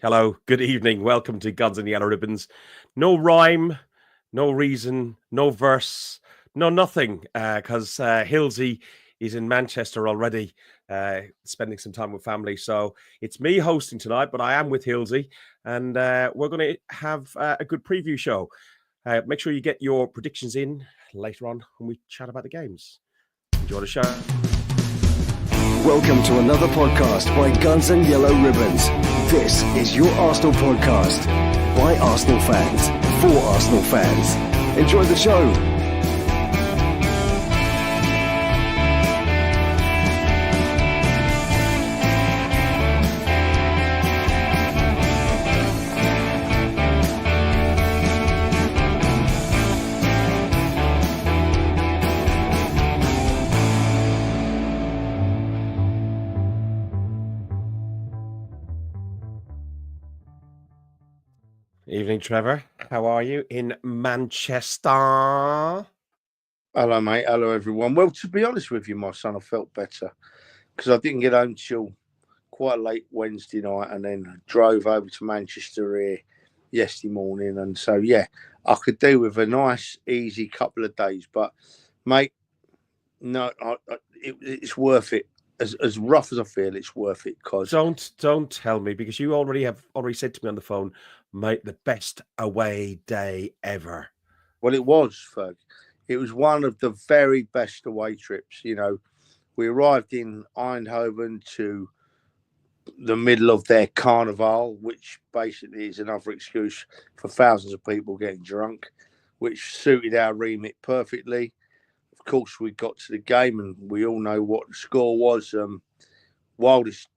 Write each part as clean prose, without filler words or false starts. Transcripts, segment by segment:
Hello, good evening. Welcome to Guns and Yellow Ribbons. No rhyme, no reason, no verse, no nothing, because Hilsey is in Manchester already, spending some time with family. So it's me hosting tonight, but I am with Hilsey, and we're going to have a good preview show. Make sure you get your predictions in later on when we chat about the games. Enjoy the show. Welcome to another podcast by Guns and Yellow Ribbons. This is your Arsenal podcast by Arsenal fans for Arsenal fans. Enjoy the show. Evening, Trevor. How are you in Manchester? Hello, mate. Hello, everyone. Well, to be honest with you, my son, I felt better because I didn't get home till quite late Wednesday night and then drove over to Manchester here yesterday morning. And so, yeah, I could do with a nice, easy couple of days. But, mate, no, it's worth it. As rough as I feel, it's worth it. Cause Don't tell me, because you already said to me on the phone, mate, the best away day ever. Well, it was, Ferg. It was one of the very best away trips. You know, we arrived in Eindhoven to the middle of their carnival, which basically is another excuse for thousands of people getting drunk, which suited our remit perfectly. Of course, we got to the game and we all know what the score was. Wildest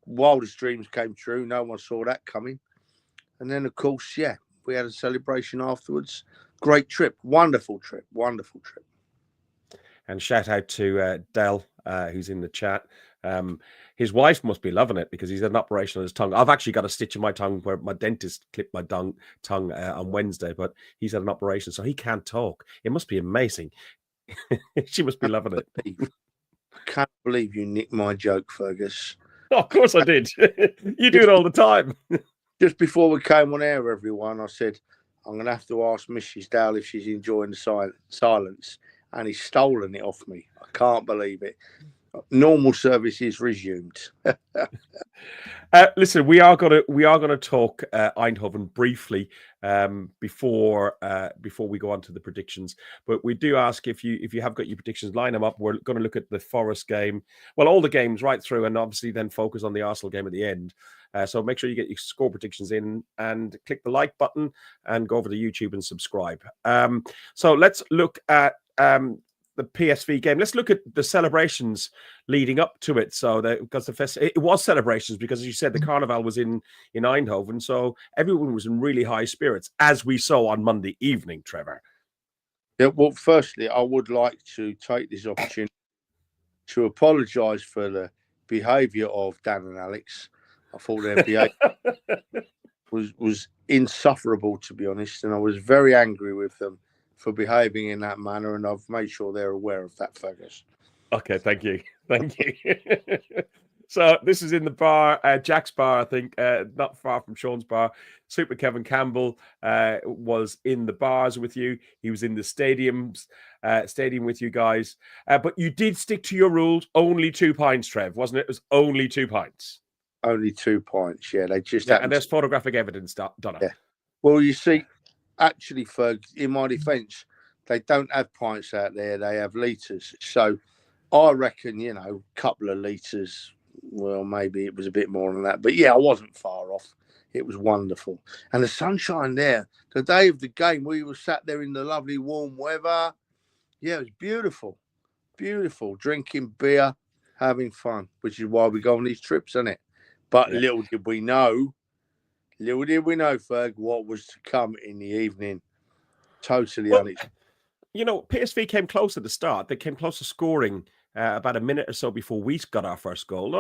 dreams came true. No one saw that coming. And then, of course, yeah, we had a celebration afterwards. Great trip. Wonderful trip. Wonderful trip. And shout out to Dell, who's in the chat. His wife must be loving it because he's had an operation on his tongue. I've actually got a stitch in my tongue where my dentist clipped my tongue on Wednesday, but he's had an operation, so he can't talk. It must be amazing. She must be loving it. I can't believe you nicked my joke, Fergus. Oh, of course I did. You do it all the time. Just before we came on air, everyone, I said, I'm going to have to ask Mrs. Dale if she's enjoying the silence. And he's stolen it off me. I can't believe it. Normal service is resumed. Listen, we are gonna talk Eindhoven briefly before we go on to the predictions. But we do ask if you have got your predictions, line them up. We're going to look at the Forest game, well, all the games right through, and obviously then focus on the Arsenal game at the end. So make sure you get your score predictions in and click the like button and go over to YouTube and subscribe. So let's look at the PSV game. Let's look at the celebrations leading up to it. So because it was celebrations because, as you said, the carnival was in Eindhoven, so everyone was in really high spirits, as we saw on Monday evening. Trevor. Yeah. Well, firstly, I would like to take this opportunity to apologise for the behaviour of Dan and Alex. I thought their behaviour was insufferable, to be honest, and I was very angry with them for behaving in that manner, and I've made sure they're aware of that, Fergus. Okay, thank you. So this is in the bar, Jack's bar, I think, not far from Sean's bar. Super Kevin Campbell was in the bars with you. He was in the stadium with you guys. But you did stick to your rules. Only 2 pints, Trev, wasn't it? It was only 2 pints. Only 2 pints, yeah. They just and there's photographic evidence done. Yeah. Well, you see, actually, Ferg, in my defence, they don't have pints out there. They have litres. So I reckon, a couple of litres, well, maybe it was a bit more than that. But, yeah, I wasn't far off. It was wonderful. And the sunshine there, the day of the game, we were sat there in the lovely warm weather. Yeah, it was beautiful. Beautiful. Drinking beer, having fun, which is why we go on these trips, isn't it? But little did we know, Ferg, what was to come in the evening. Totally unexpected. PSV came close at the start. They came close to scoring about a minute or so before we got our first goal.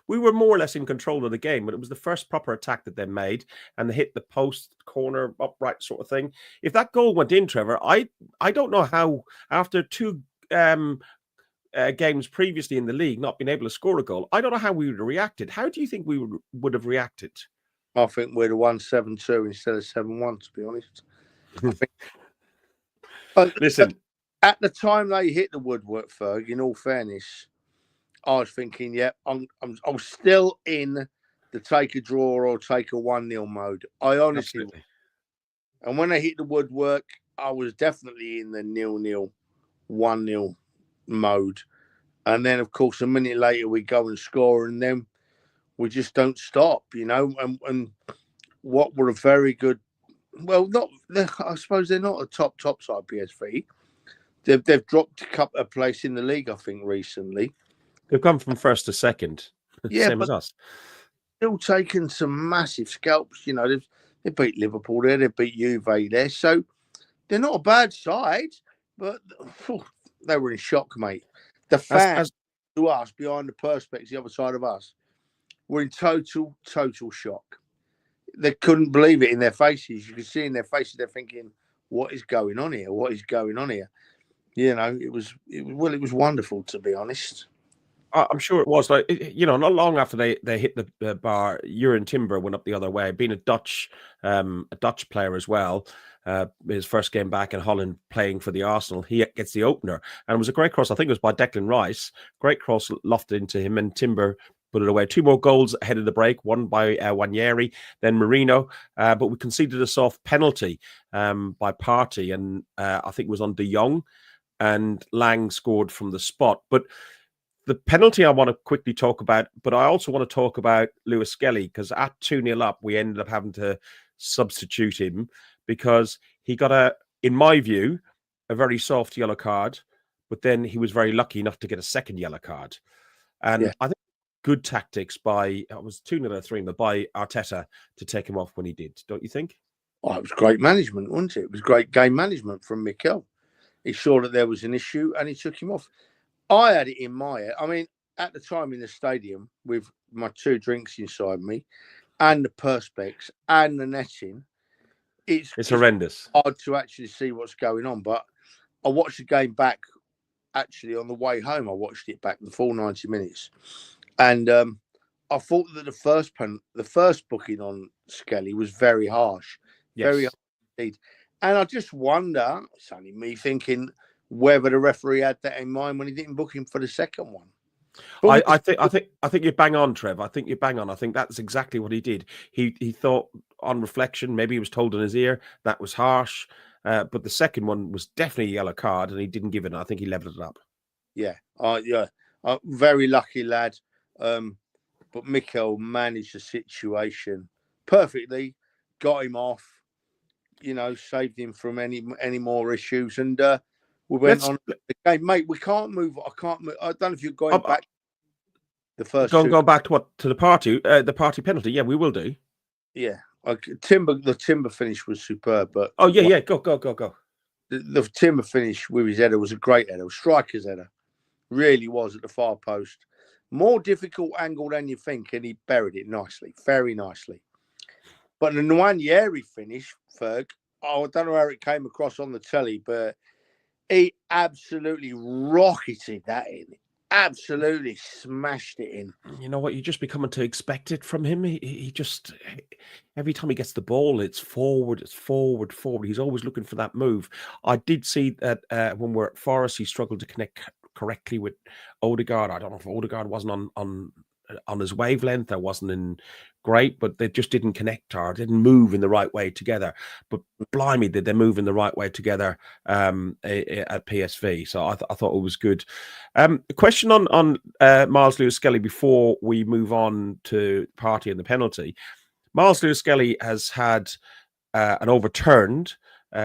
We were more or less in control of the game, but it was the first proper attack that they made, and they hit the post, corner, upright sort of thing. If that goal went in, Trevor, I don't know how, after 2 games previously in the league, not being able to score a goal, I don't know how we would have reacted. How do you think we would have reacted? I think we'd have won 7-2 instead of 7-1, to be honest. I think, Listen, at the time they hit the woodwork, Ferg, in all fairness, I was thinking, yeah, I'm still in the take a draw or take a 1-0 mode. I honestly absolutely. And when they hit the woodwork, I was definitely in the 0-0, 1-0 mode. And then, of course, a minute later, we go and score, and then we just don't stop, And what were a very good, well, I suppose they're not a top side, PSV. They've dropped a couple of places in the league, I think, recently. They've gone from first to second, Yeah, same but as us. Still taking some massive scalps. They beat Liverpool there, they beat Juve there, so they're not a bad side, but they were in shock, mate. The fans to us behind the perspex, the other side of us, were in total shock. They couldn't believe it in their faces. You could see in their faces they're thinking, "What is going on here? What is going on here?" It was wonderful, to be honest. I'm sure it was not long after they hit the bar, Jurgen Timber went up the other way, being a Dutch player as well. His first game back in Holland playing for the Arsenal, he gets the opener, and it was a great cross. I think it was by Declan Rice. Great cross lofted into him, and Timber put it away. 2 more goals ahead of the break, one by Wanyeri, then Marino, but we conceded a soft penalty by Partey, and I think it was on De Jong, and Lang scored from the spot. But the penalty I want to quickly talk about, but I also want to talk about Lewis Skelly, because at 2-0 up, we ended up having to substitute him because he got in my view, a very soft yellow card, but then he was very lucky enough to get a second yellow card. And I think good tactics it was 2-0 or 3-0 by Arteta to take him off when he did, don't you think? Oh, it was great management, wasn't it? It was great game management from Mikel. He saw that there was an issue and he took him off. I had it in my head. I mean, at the time in the stadium with my 2 drinks inside me and the perspex and the netting, it's horrendous. Hard to actually see what's going on. But I watched the game back actually on the way home. I watched it back the full 90 minutes. And I thought that the first booking on Skelly was very harsh. Yes. Very harsh indeed. And I just wonder, it's only me thinking, whether the referee had that in mind when he didn't book him for the second one. I think you bang on, Trev. I think you bang on. I think that's exactly what he did. He thought on reflection, maybe he was told in his ear that was harsh, but the second one was definitely a yellow card, and he didn't give it. I think he leveled it up. Yeah, very lucky lad. But Mikel managed the situation perfectly, got him off, saved him from any more issues, and we went on the game, mate. We can't move. I can't move. I don't know if you're going back. The first go back to what? To the party penalty. Yeah, we will do. Yeah, the Timber finish was superb. But go. The Timber finish with his header was a great header, striker's header, really was at the far post. More difficult angle than you think, and he buried it nicely, very nicely. But the Nwaneri finish, Ferg, I don't know how it came across on the telly, but he absolutely rocketed that in. Absolutely smashed it in. You know what? You're just becoming to expect it from him. He just, every time he gets the ball, it's forward. He's always looking for that move. I did see that when we're at Forest, he struggled to connect correctly with Odegaard. I don't know if Odegaard wasn't on his wavelength. That wasn't in great, but they just didn't connect or didn't move in the right way together. But blimey, did they move in the right way together at PSV? So I thought it was good. A question on Miles Lewis-Skelly before we move on to Partey and the penalty. Miles Lewis-Skelly has had an overturned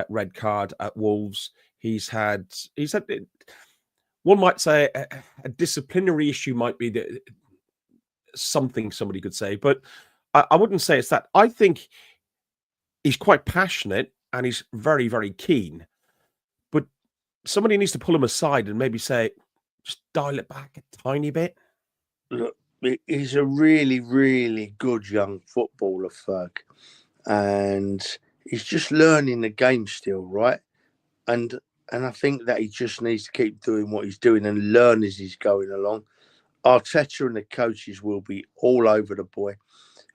red card at Wolves. He's had one might say a disciplinary issue might be something somebody could say, but I wouldn't say it's that. I think he's quite passionate and he's very, very keen, but somebody needs to pull him aside and maybe say, just dial it back a tiny bit. Look, he's a really, really good young footballer, Ferg, and he's just learning the game still, right? And I think that he just needs to keep doing what he's doing and learn as he's going along. Arteta and the coaches will be all over the boy.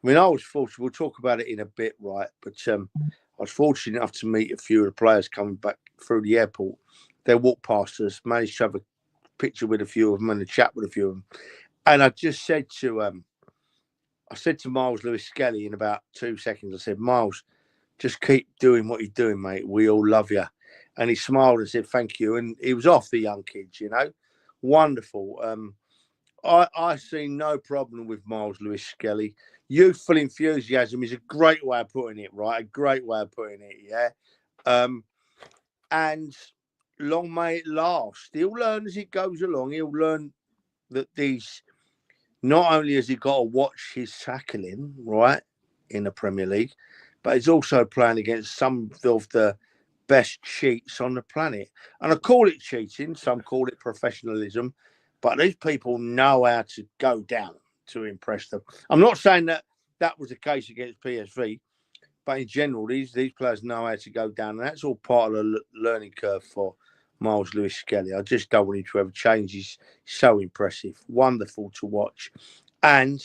I mean, I was fortunate. We'll talk about it in a bit, right? But I was fortunate enough to meet a few of the players coming back through the airport. They walked past us, managed to have a picture with a few of them and a chat with a few of them. And I just said to Miles Lewis Skelly in about 2 seconds, I said, Miles, just keep doing what you're doing, mate. We all love you. And he smiled and said, thank you. And he was off the young kids, you know. Wonderful. I see no problem with Miles Lewis Skelly. Youthful enthusiasm is a great way of putting it, right? A great way of putting it, yeah. And long may it last. He'll learn as it goes along. He'll learn that these, not only has he got to watch his tackling, right, in the Premier League, but he's also playing against some of the best cheats on the planet. And I call it cheating, some call it professionalism, but these people know how to go down to impress them. I'm not saying that was the case against PSV, but in general, these players know how to go down, and that's all part of the learning curve for Miles Lewis Skelly. I just don't want him to ever change. He's so impressive, wonderful to watch, and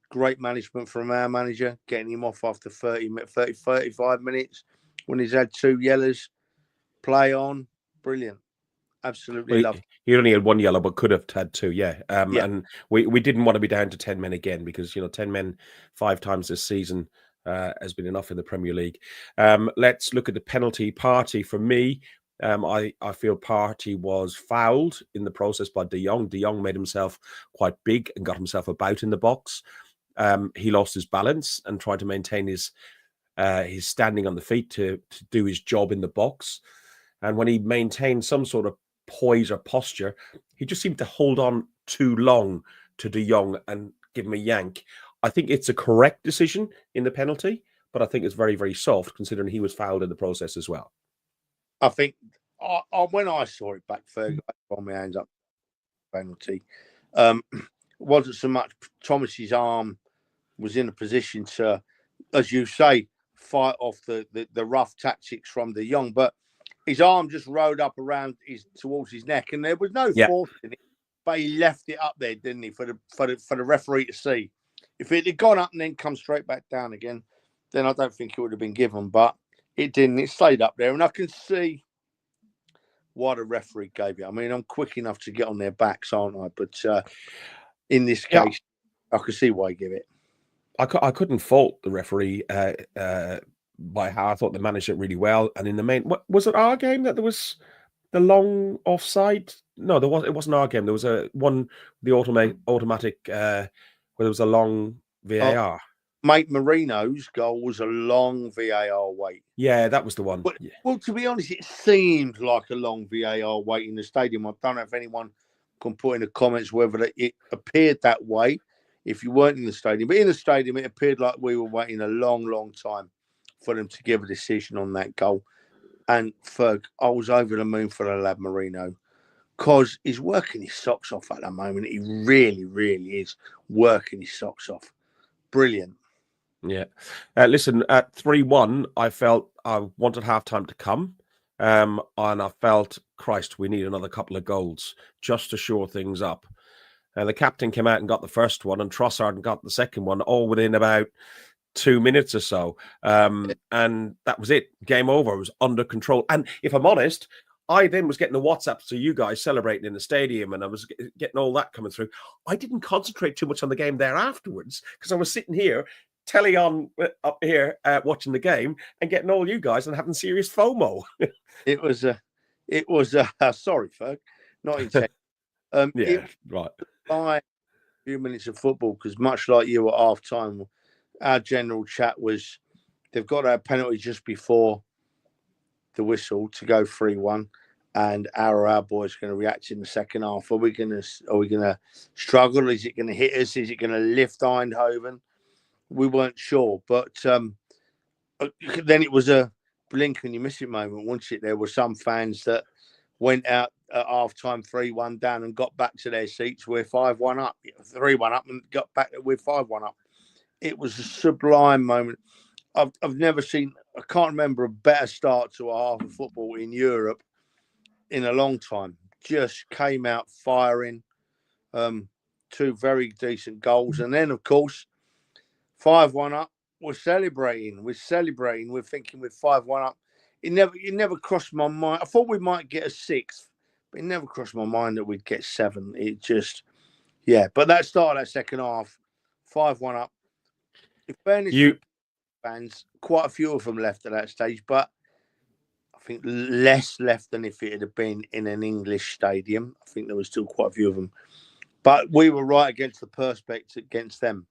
great management from our manager, getting him off after 35 minutes when he's had 2 yellows. Play on, brilliant. Absolutely loved. He only had 1 yellow, but could have had 2. Yeah. Yeah. And we didn't want to be down to 10 men again because 10 men 5 times this season has been enough in the Premier League. Let's look at the penalty. Party for me. I feel Party was fouled in the process by De Jong. De Jong made himself quite big and got himself about in the box. He lost his balance and tried to maintain his standing on the feet to do his job in the box. And when he maintained some sort of poise or posture, he just seemed to hold on too long to De Jong and give him a yank. I think it's a correct decision in the penalty, but I think it's very, very soft considering he was fouled in the process as well. I think when I saw it back, Fergus, I put my hands up. Penalty. Wasn't so much Thomas's arm was in a position to, as you say, fight off the rough tactics from De Jong, but his arm just rode up around towards his neck, and there was no force in it. But he left it up there, didn't he, for the referee to see. If it had gone up and then come straight back down again, then I don't think it would have been given. But it didn't. It stayed up there, and I can see why the referee gave it. I mean, I'm quick enough to get on their backs, aren't I? But in this case, I can see why he gave it. I couldn't fault the referee by how I thought they managed it really well. And in the main, was it our game that there was the long offside? No, it wasn't our game. There was the automatic where there was a long VAR. Mate Marino's goal was a long VAR wait. Yeah, that was the one. But, well, to be honest, it seemed like a long VAR wait in the stadium. I don't know if anyone can put in the comments whether it appeared that way if you weren't in the stadium. But in the stadium, it appeared like we were waiting a long, long time for them to give a decision on that goal. And Ferg, I was over the moon for the lad Marino because he's working his socks off at the moment. He really, really is working his socks off. Brilliant. Yeah. Listen, at 3-1, I felt I wanted halftime to come. And I felt, Christ, we need another couple of goals just to shore things up. The captain came out and got the first one, and Trossard got the second one, all within about 2 minutes or so. And that was it. Game over. It was under control. And if I'm honest, I then was getting the WhatsApps to you guys celebrating in the stadium, and I was getting all that coming through. I didn't concentrate too much on the game there afterwards because I was sitting here, telly on up here, watching the game and getting all you guys and having serious FOMO. It was sorry, Ferg, not intense. Right. 5 few minutes of football because much like you at half time, our general chat was they've got our penalty just before the whistle to go 3-1, and our boys going to react in the second half. Are we going to struggle? Is it going to hit us? Is it going to lift Eindhoven? We weren't sure, but then it was a blink and you miss it moment, wasn't it? There were some fans that went out at half time 3-1 down and got back to their seats. We're 5-1 up, 3-1 up, and got back. We're 5-1 up. It was a sublime moment. I've never seen. I can't remember a better start to a half of football in Europe in a long time. Just came out firing. 2 very decent goals, and then of course 5-1 up. We're celebrating. We're thinking with 5-1 up. It never crossed my mind. I thought we might get a 6th, but it never crossed my mind that we'd get 7. It just, yeah. But that started that second half, 5-1 up. In fairness to the fans, quite a few of them left at that stage, but I think less left than if it had been in an English stadium. I think there was still quite a few of them. But we were right against the perspex against them.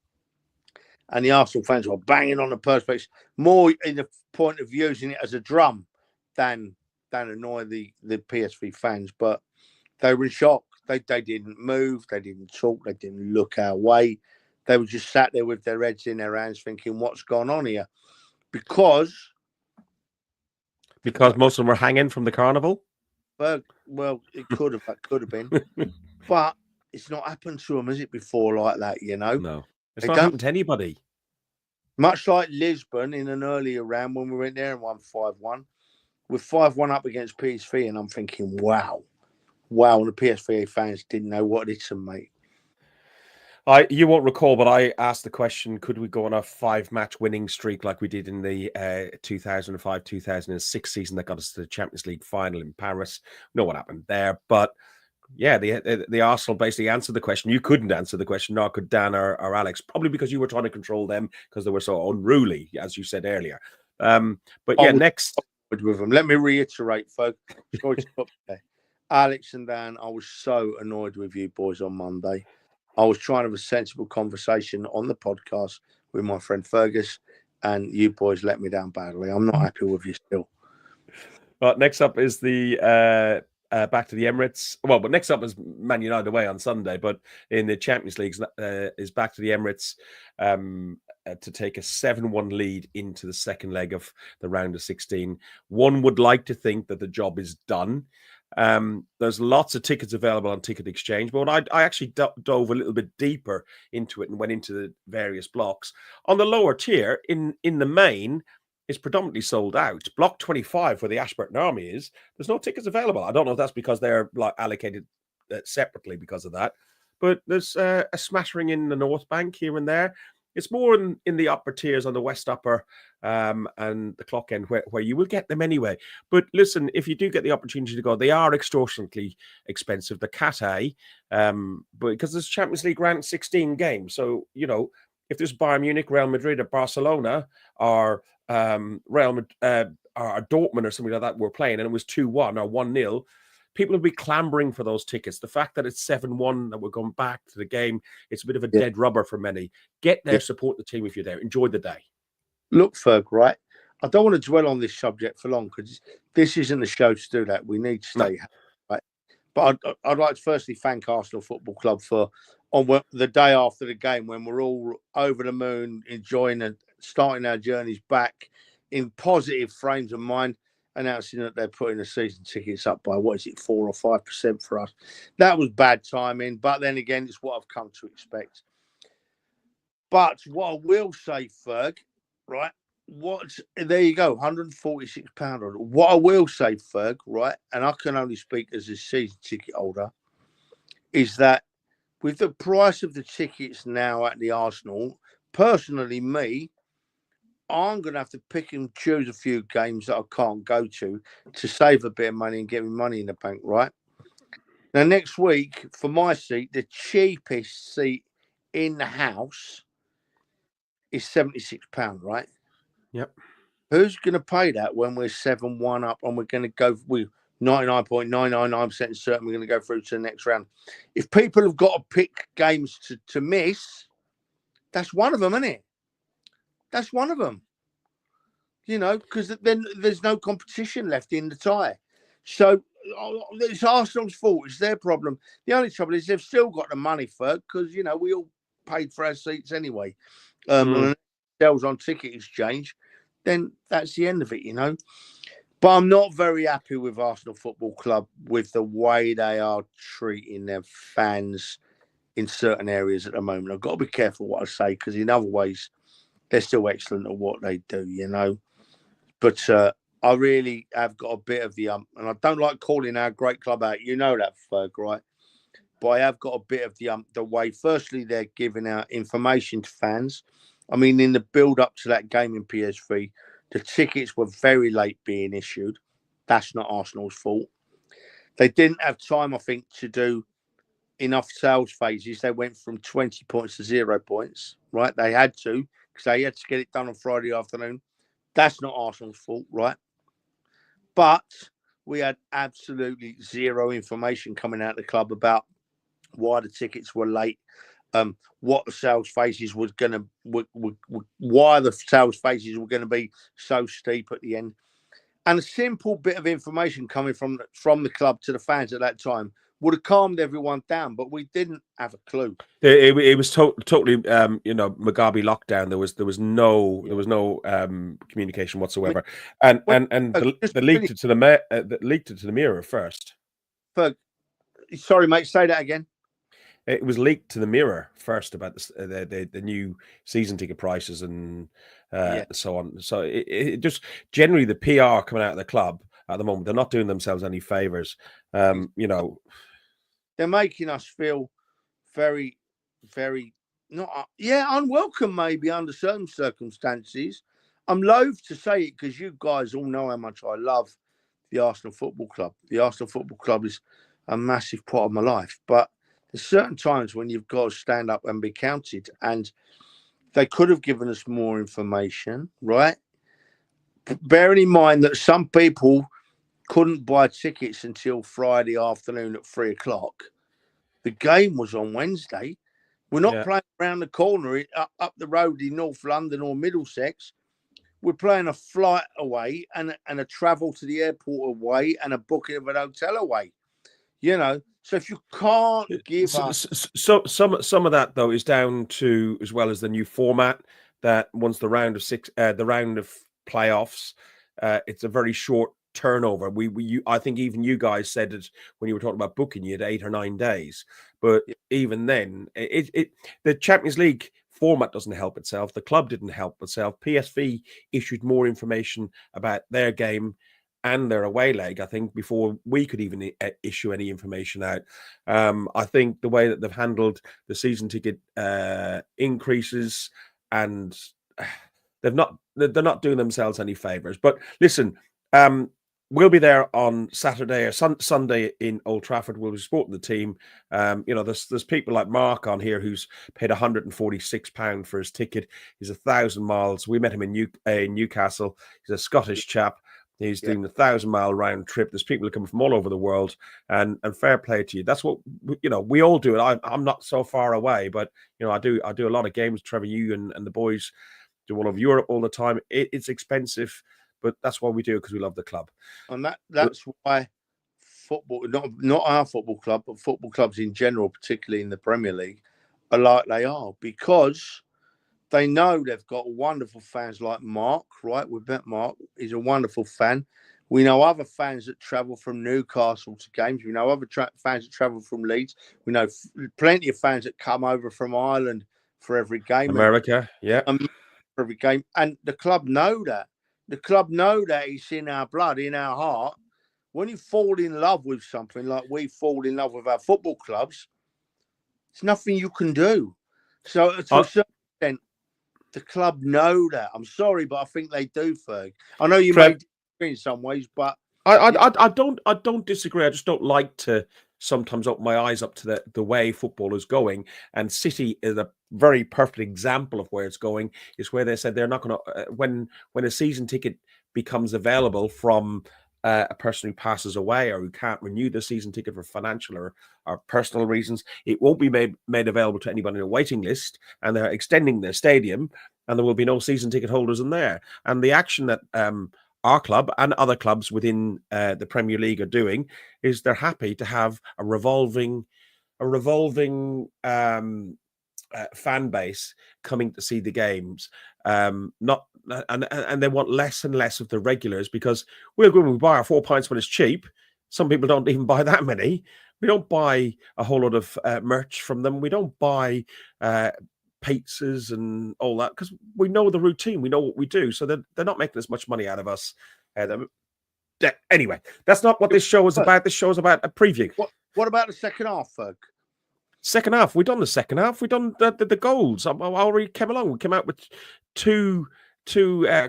And the Arsenal fans were banging on the perspex, more in the point of using it as a drum than annoy the PSV fans. But they were in shock. They didn't move. They didn't talk. They didn't look our way. They were just sat there with their heads in their hands thinking, what's gone on here? Because most of them were hanging from the carnival? Well, it could have been. But it's not happened to them, has it, before like that, you know? No. It's not happened to anybody. Much like Lisbon in an earlier round when we went there and won 5-1. We're 5-1 up against PSV, and I'm thinking, wow. And the PSV fans didn't know what it is, mate. You won't recall, but I asked the question, could we go on a 5-match winning streak like we did in the 2005-2006 season that got us to the Champions League final in Paris? Know what happened there, but yeah, the Arsenal basically answered the question. You couldn't answer the question, nor could Dan or Alex, probably because you were trying to control them because they were so unruly, as you said earlier. But yeah, next with them. Let me reiterate, folks. Sorry to stop there. Alex and Dan, I was so annoyed with you boys on Monday. I was trying to have a sensible conversation on the podcast with my friend Fergus, and you boys let me down badly. I'm not happy with you still. Well, next up is the back to the Emirates. Well, but next up is Man United away on Sunday, but in the Champions League is back to the Emirates to take a 7-1 lead into the second leg of the round of 16. One would like to think that the job is done. There's lots of tickets available on Ticket Exchange, but I actually dove a little bit deeper into it and went into the various blocks. On the lower tier, in the main, is predominantly sold out. Block 25, where the Ashburton Army is, there's no tickets available. I don't know if that's because they're like allocated separately because of that, but there's a smattering in the North Bank here and there. It's more in the upper tiers on the West Upper and the Clock End where you will get them anyway. But listen, if you do get the opportunity to go, they are extortionately expensive. The Cat but because there's Champions League round 16 games. So, you know, if there's Bayern Munich, Real Madrid, or Barcelona, or Real Madrid, or Dortmund or something like that were playing, and it was 2-1 or 1-0, people will be clambering for those tickets. The fact that it's 7-1, that we're going back to the game, it's a bit of a dead rubber for many. Get there, support the team if you're there. Enjoy the day. Look, Ferg, right? I don't want to dwell on this subject for long because this isn't the show to do that. We need to stay happy, right? But I'd like to firstly thank Arsenal Football Club for on the day after the game when we're all over the moon, enjoying and starting our journeys back in positive frames of mind, announcing that they're putting the season tickets up by, 4 or 5% for us. That was bad timing, but then again, it's what I've come to expect. But what I will say, Ferg, right, there you go, £146. What I will say, Ferg, right, and I can only speak as a season ticket holder, is that with the price of the tickets now at the Arsenal, personally, I'm going to have to pick and choose a few games that I can't go to save a bit of money and get me money in the bank, right? Now, next week, for my seat, the cheapest seat in the house is £76, right? Yep. Who's going to pay that when we're 7-1 up and we're going to go with 99.999% certain we're going to go through to the next round? If people have got to pick games to miss, that's one of them, isn't it? That's one of them, you know, because then there's no competition left in the tie. So it's Arsenal's fault. It's their problem. The only trouble is they've still got the money for it because, you know, we all paid for our seats anyway. And it sells on Ticket Exchange, then that's the end of it, you know. But I'm not very happy with Arsenal Football Club with the way they are treating their fans in certain areas at the moment. I've got to be careful what I say because in other ways, they're still excellent at what they do, you know. But I really have got a bit of the and I don't like calling our great club out. You know that, Ferg, right? But I have got a bit of the way. Firstly, they're giving out information to fans I mean, in the build-up to that game in PSV, the tickets were very late being issued. That's not Arsenal's fault. They didn't have time, I think, to do enough sales phases. They went from 20 points to 0 points, right? They had to, because they had to get it done on Friday afternoon. That's not Arsenal's fault, right? But we had absolutely zero information coming out of the club about why the tickets were late, what the sales phases was going to, why the sales phases were going to be so steep at the end. And a simple bit of information coming from the club to the fans at that time would have calmed everyone down, but we didn't have a clue. It was totally, Mugabe lockdown. There was no communication whatsoever, and they leaked it to the Mirror first. Sorry, mate, say that again. It was leaked to the Mirror first about the new season ticket prices and so on. So it just generally the PR coming out of the club at the moment, they're not doing themselves any favors. They're making us feel very, very unwelcome, maybe under certain circumstances. I'm loath to say it because you guys all know how much I love the Arsenal Football Club. The Arsenal Football Club is a massive part of my life, but there's certain times when you've got to stand up and be counted, and they could have given us more information, right? Bearing in mind that some people couldn't buy tickets until Friday afternoon at 3:00. The game was on Wednesday. We're not playing around the corner up the road in North London or Middlesex. We're playing a flight away and a travel to the airport away and a booking of an hotel away. So if you can't give us... So some of that, though, is down to, as well as the new format, that once the round of playoffs, it's a very short turnover. I think even you guys said it when you were talking about booking, you had 8 or 9 days. But even then, the Champions League format doesn't help itself. The club didn't help itself. PSV issued more information about their game and their away leg, I think, before we could even issue any information out. I think the way that they've handled the season ticket increases, and they're not doing themselves any favors. But listen, we'll be there on Saturday or Sunday in Old Trafford. We'll be supporting the team. There's people like Mark on here who's paid £146 for his ticket. He's 1,000 miles. We met him in Newcastle. He's a Scottish chap. He's doing the 1,000-mile round trip. There's people who come from all over the world, and fair play to you. That's what we all do it. I'm not so far away, but I do a lot of games. Trevor, you and the boys do all over Europe all the time. It's expensive, but that's why we do it, because we love the club. And that's why football, not our football club, but football clubs in general, particularly in the Premier League, are like they are, because they know they've got wonderful fans like Mark, right? We've met Mark. He's a wonderful fan. We know other fans that travel from Newcastle to games. We know other fans that travel from Leeds. We know plenty of fans that come over from Ireland for every game. America, for every game. And the club know that. The club know that it's in our blood, in our heart. When you fall in love with something like we fall in love with our football clubs, there's nothing you can do. So to a certain extent, the club know that. I'm sorry, but I think they do, Ferg. I know you may disagree in some ways, but I don't disagree. I just don't like to sometimes open my eyes up to the way football is going. And City is a very perfect example of where it's going. Is where they said they're not going to when a season ticket becomes available from a person who passes away or who can't renew the season ticket for financial or personal reasons, it won't be made available to anybody in a waiting list, and they're extending their stadium, and there will be no season ticket holders in there. And the action that our club and other clubs within the Premier League are doing is they're happy to have a revolving fan base coming to see the games. And they want less and less of the regulars, because we buy our 4 pints when it's cheap. Some people don't even buy that many. We don't buy a whole lot of merch from them. We don't buy pizzas and all that, because we know the routine. We know what we do. So they're not making as much money out of us. Anyway, that's not what this show is about. This show is about a preview. What about the second half, Ferg? Second half. We done the second half. We done the goals. I already came along. We came out with two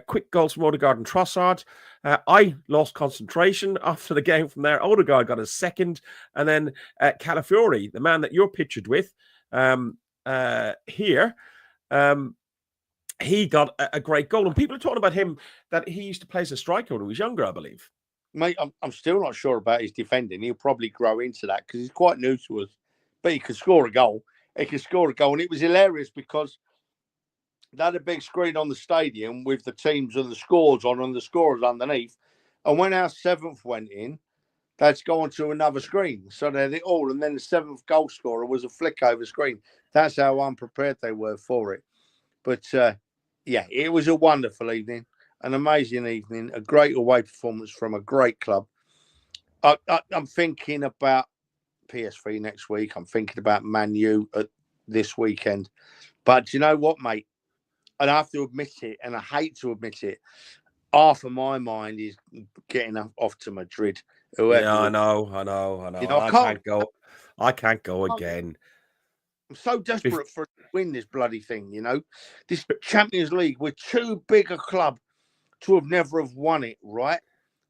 quick goals from Odegaard and Trossard. I lost concentration after the game from there. Odegaard got a second. And then Calafiori, the man that you're pictured with here, he got a great goal. And people are talking about him that he used to play as a striker when he was younger, I believe. Mate, I'm still not sure about his defending. He'll probably grow into that because he's quite new to us. But he could score a goal. He could score a goal. And it was hilarious because they had a big screen on the stadium with the teams and the scores on and the scorers underneath. And when our seventh went in, they'd go on to another screen. So they had it all. And then the seventh goal scorer was a flick over screen. That's how unprepared they were for it. But, yeah, it was a wonderful evening, an amazing evening, a great away performance from a great club. I'm thinking about PSV next week. I'm thinking about Man U this weekend. But you know what, mate? And I have to admit it, and I hate to admit it, half of my mind is getting off to Madrid. Yeah, I know. You know, I can't go again. I'm so desperate for to win this bloody thing, you know. This Champions League, we're too big a club to have never have won it, right?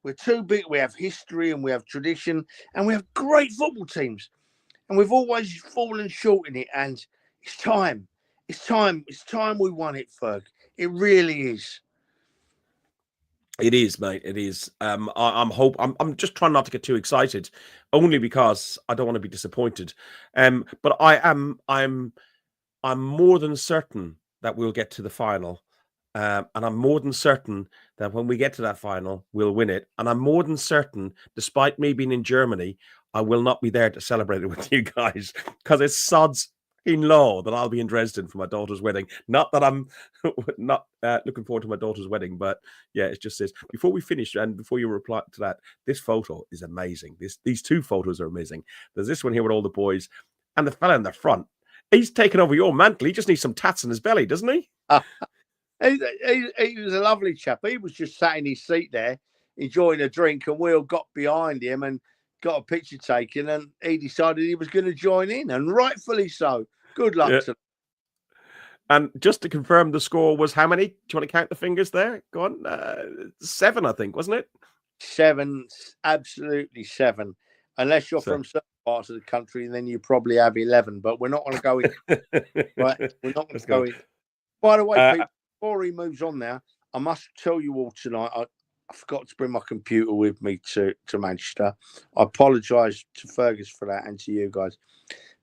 We're too big. We have history and we have tradition and we have great football teams. And we've always fallen short in it. And it's time. It's time we won it, Ferg. It really is. It is, mate. It is. I'm just trying not to get too excited, only because I don't want to be disappointed. But I'm more than certain that we'll get to the final. And I'm more than certain that when we get to that final, we'll win it. And I'm more than certain, despite me being in Germany, I will not be there to celebrate it with you guys because it's sod's in law that I'll be in Dresden for my daughter's wedding. Not that I'm not looking forward to my daughter's wedding, but yeah, it's just this. Before we finish and before you reply to that, this photo is amazing. These two photos are amazing. There's this one here with all the boys and the fella in the front. He's taken over your mantle. He just needs some tats in his belly, doesn't he? He was a lovely chap. He was just sat in his seat there, enjoying a drink, and we all got behind him and got a picture taken, and he decided he was going to join in, and rightfully so. Good luck to him. And just to confirm, the score was how many? Do you want to count the fingers there? Go on. 7, I think, wasn't it? 7, absolutely 7. Unless you're from certain parts of the country, and then you probably have 11, but we're not going to go in. Right? We're not going to go in. By the way, people, before he moves on now, I must tell you all tonight, I forgot to bring my computer with me to Manchester. I apologise to Fergus for that and to you guys.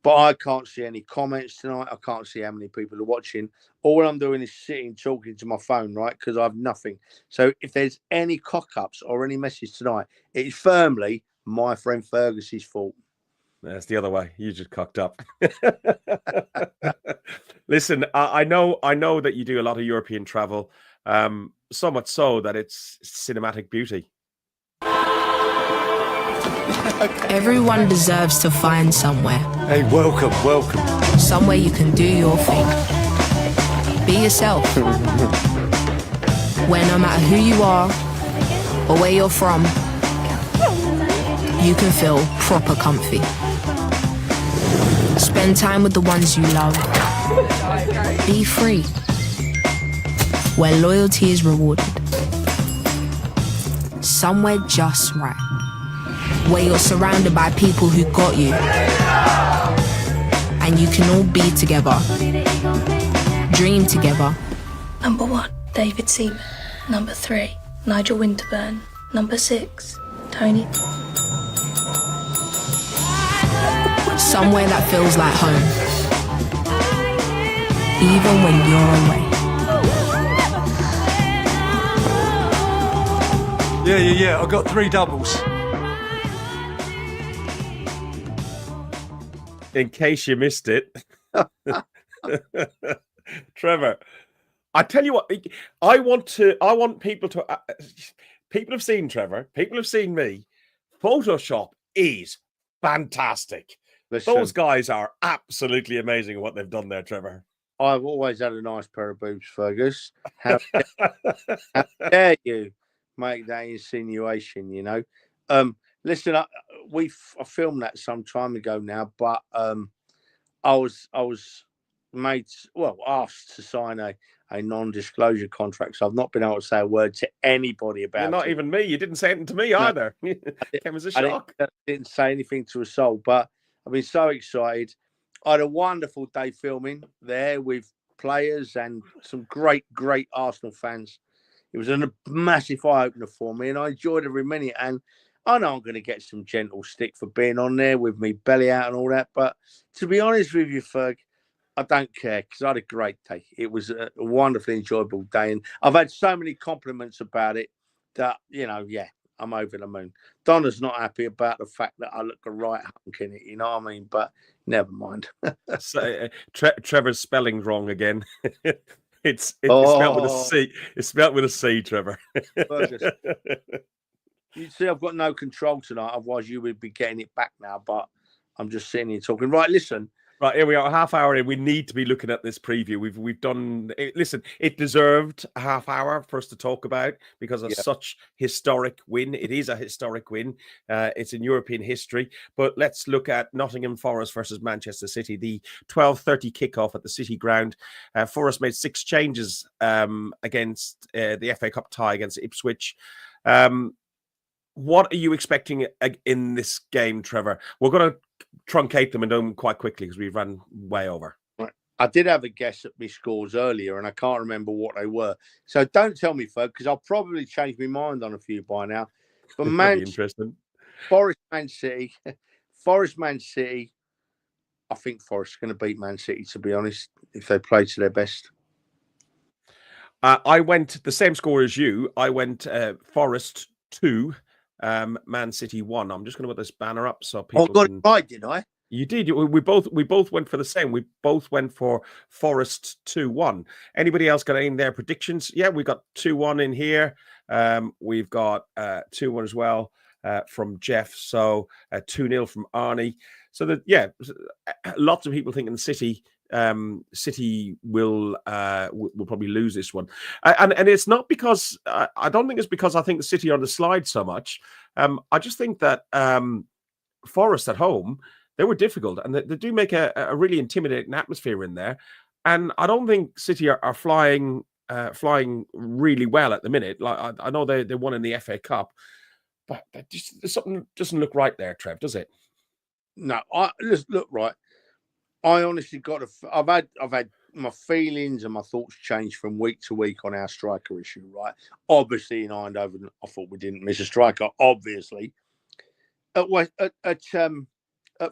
But I can't see any comments tonight. I can't see how many people are watching. All I'm doing is sitting, talking to my phone, right? Because I have nothing. So if there's any cock-ups or any message tonight, it is firmly my friend Fergus's fault. That's the other way. You just cocked up. Listen, I know that you do a lot of European travel, so much so that it's cinematic beauty. Everyone deserves to find somewhere. Hey, welcome. Somewhere you can do your thing. Be yourself. Where no matter who you are or where you're from, you can feel proper comfy. Spend time with the ones you love. Be free. Where loyalty is rewarded. Somewhere just right. Where you're surrounded by people who got you. And you can all be together. Dream together. Number 1, David Seaman. Number 3, Nigel Winterburn. Number 6, Tony. Somewhere that feels like home. Even when you're away. Yeah. I got 3 doubles. In case you missed it, Trevor, I tell you what, I want people to, people have seen Trevor, people have seen me. Photoshop is fantastic. Listen, those guys are absolutely amazing at what they've done there, Trevor. I've always had a nice pair of boobs, Fergus. How dare you make that insinuation, you know? Listen, I filmed that some time ago now, but I was made asked to sign a non-disclosure contract, so I've not been able to say a word to anybody about You're not it. even me. You didn't say anything to me either. Came as a shock. I didn't say anything to a soul, but I've been so excited. I had a wonderful day filming there with players and some great Arsenal fans. It was a massive eye-opener for me, and I enjoyed every minute. And I know I'm going to get some gentle stick for being on there with me belly out and all that, but to be honest with you, Ferg, I don't care because I had a great day. It was a wonderfully enjoyable day, and I've had so many compliments about it that, I'm over the moon. Donna's not happy about the fact that I look a right hunk in it, you know what I mean? But never mind. So, Trevor's spelling wrong again. It's spelled with a C. It's spelled with a C, Trevor. Fergus. You see, I've got no control tonight. Otherwise, you would be getting it back now. But I'm just sitting here talking. Right, listen. Right, here we are, a half hour in. We need to be looking at this preview. We've done. Listen, it deserved a half hour for us to talk about because of such historic win. It is a historic win. It's in European history. But let's look at Nottingham Forest versus Manchester City. The 12:30 kickoff at the City Ground. Forest made 6 changes against the FA Cup tie against Ipswich. What are you expecting in this game, Trevor? We're going to truncate them and do them quite quickly because we've run way over. Right. I did have a guess at my scores earlier, and I can't remember what they were. So don't tell me, folks, because I'll probably change my mind on a few by now. But Interesting. Forest, Man City. I think Forest are going to beat Man City, to be honest, if they play to their best. I went the same score as you. I went Forest 2. Man City 1. I'm just going to put this banner up so people. I got it right, did I? You did. We both went for the same. We both went for Forest 2-1. Anybody else got any in their predictions? Yeah, we got 2-1 in here. We've got 2-1 as well from Jeff. So 2-0 from Arnie. So lots of people thinking City will probably lose this one, and it's not because I don't think it's because I think the City are on the slide so much. I just think that Forest at home, they were difficult, and they do make a really intimidating atmosphere in there. And I don't think City are flying really well at the minute. Like I know they won in the FA Cup, but something doesn't look right there, Trev, does it? No, just look right. I honestly I've had my feelings and my thoughts change from week to week on our striker issue, right? Obviously in Eindhoven, I thought we didn't miss a striker, obviously. At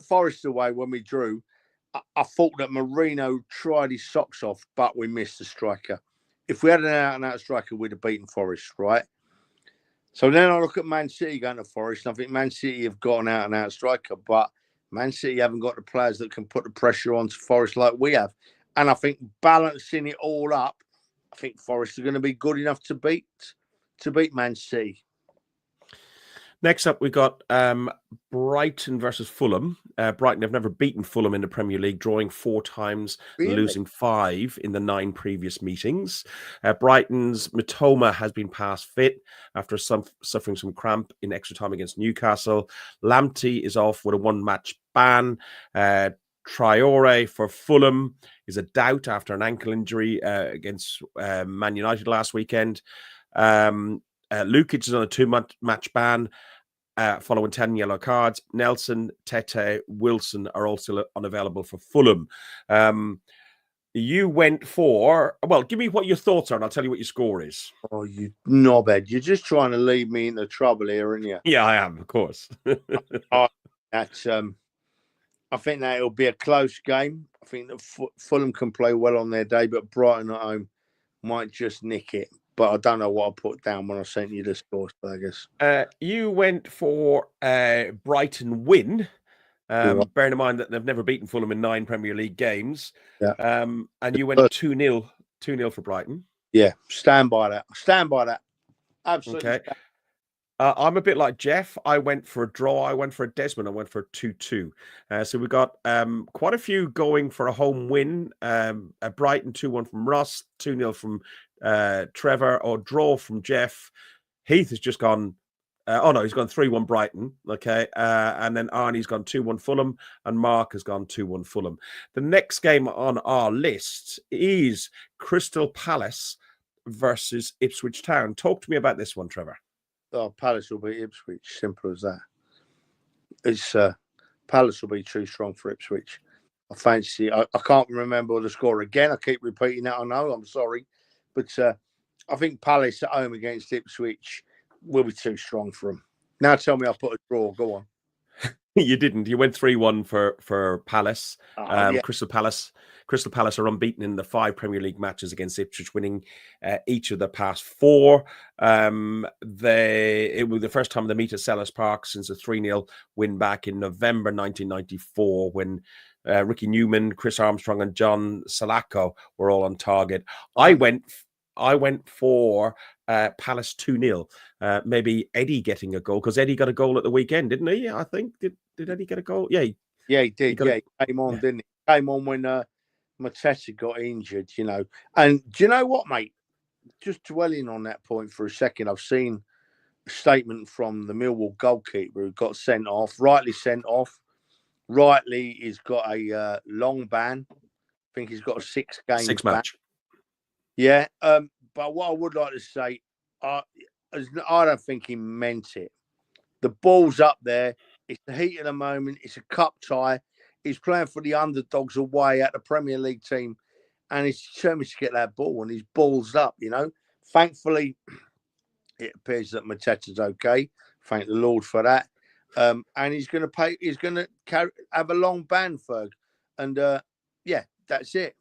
Forest away, when we drew, I thought that Marino tried his socks off, but we missed the striker. If we had an out-and-out striker, we'd have beaten Forest, right? So then I look at Man City going to Forest, and I think Man City have got an out-and-out striker, but Man City haven't got the players that can put the pressure on to Forest like we have. And I think balancing it all up, I think Forest are going to be good enough to beat Man City. Next up, we got Brighton versus Fulham. Brighton have never beaten Fulham in the Premier League, drawing 4 times, losing 5 in the 9 previous meetings. Brighton's Mitoma has been past fit after suffering some cramp in extra time against Newcastle. Lamptey is off with a 1-match ban. Traore for Fulham is a doubt after an ankle injury against Man United last weekend. Lukic is on a 2-match ban following 10 yellow cards. Nelson, Tete, Wilson are all still unavailable for Fulham. You went for... Well, give me what your thoughts are and I'll tell you what your score is. Oh, you knobhead. You're just trying to lead me into trouble here, aren't you? Yeah, I am, of course. I think that it'll be a close game. I think that Fulham can play well on their day, but Brighton at home might just nick it. But I don't know what I put down when I sent you the scores, Fergus. You went for Brighton win, bearing in mind that they've never beaten Fulham in 9 Premier League games. Yeah. And you went 2-0 for Brighton. Yeah, stand by that. Absolutely. Okay. I'm a bit like Jeff. I went for a draw. I went for a Desmond. I went for a 2-2. So we got quite a few going for a home win. Brighton 2-1 from Ross, 2-0 from Trevor, or draw from Jeff. Heath has just gone He's gone 3-1 Brighton. Okay. And then Arnie's gone 2-1 Fulham, and Mark has gone 2-1 Fulham. The next game on our list is Crystal Palace versus Ipswich Town. Talk to me about this one, Trevor. Oh, Palace will beat Ipswich. Simple as that. It's Palace will be too strong for Ipswich. I fancy. I can't remember the score again. I keep repeating that. I know. I'm sorry, but I think Palace at home against Ipswich will be too strong for them. Now tell me I put a draw. Go on. You didn't. You went 3-1 for Palace. Yeah. Crystal Palace are unbeaten in the 5 Premier League matches against Ipswich, winning each of the past 4. It was the first time they meet at Selhurst Park since a 3-0 win back in November 1994, when Ricky Newman, Chris Armstrong, and John Salako were all on target. I went for Palace 2-0. Maybe Eddie getting a goal, because Eddie got a goal at the weekend, didn't he? I think. Did Eddie get a goal? Yeah. He did. He came on, didn't he? Came on when Mateta got injured, you know. And do you know what, mate? Just dwelling on that point for a second, I've seen a statement from the Millwall goalkeeper who got sent off, rightly sent off. Rightly, he's got a long ban. I think he's got a 6-game 6 ban. match. Yeah. But what I would like to say, I don't think he meant it. The ball's up there. It's the heat of the moment. It's a cup tie. He's playing for the underdogs away at the Premier League team, and he's determined to get that ball, and he's balls up, you know. Thankfully, it appears that Mateta's okay. Thank the Lord for that. And he's going to pay. He's going to have a long ban, Ferg, and yeah, that's it.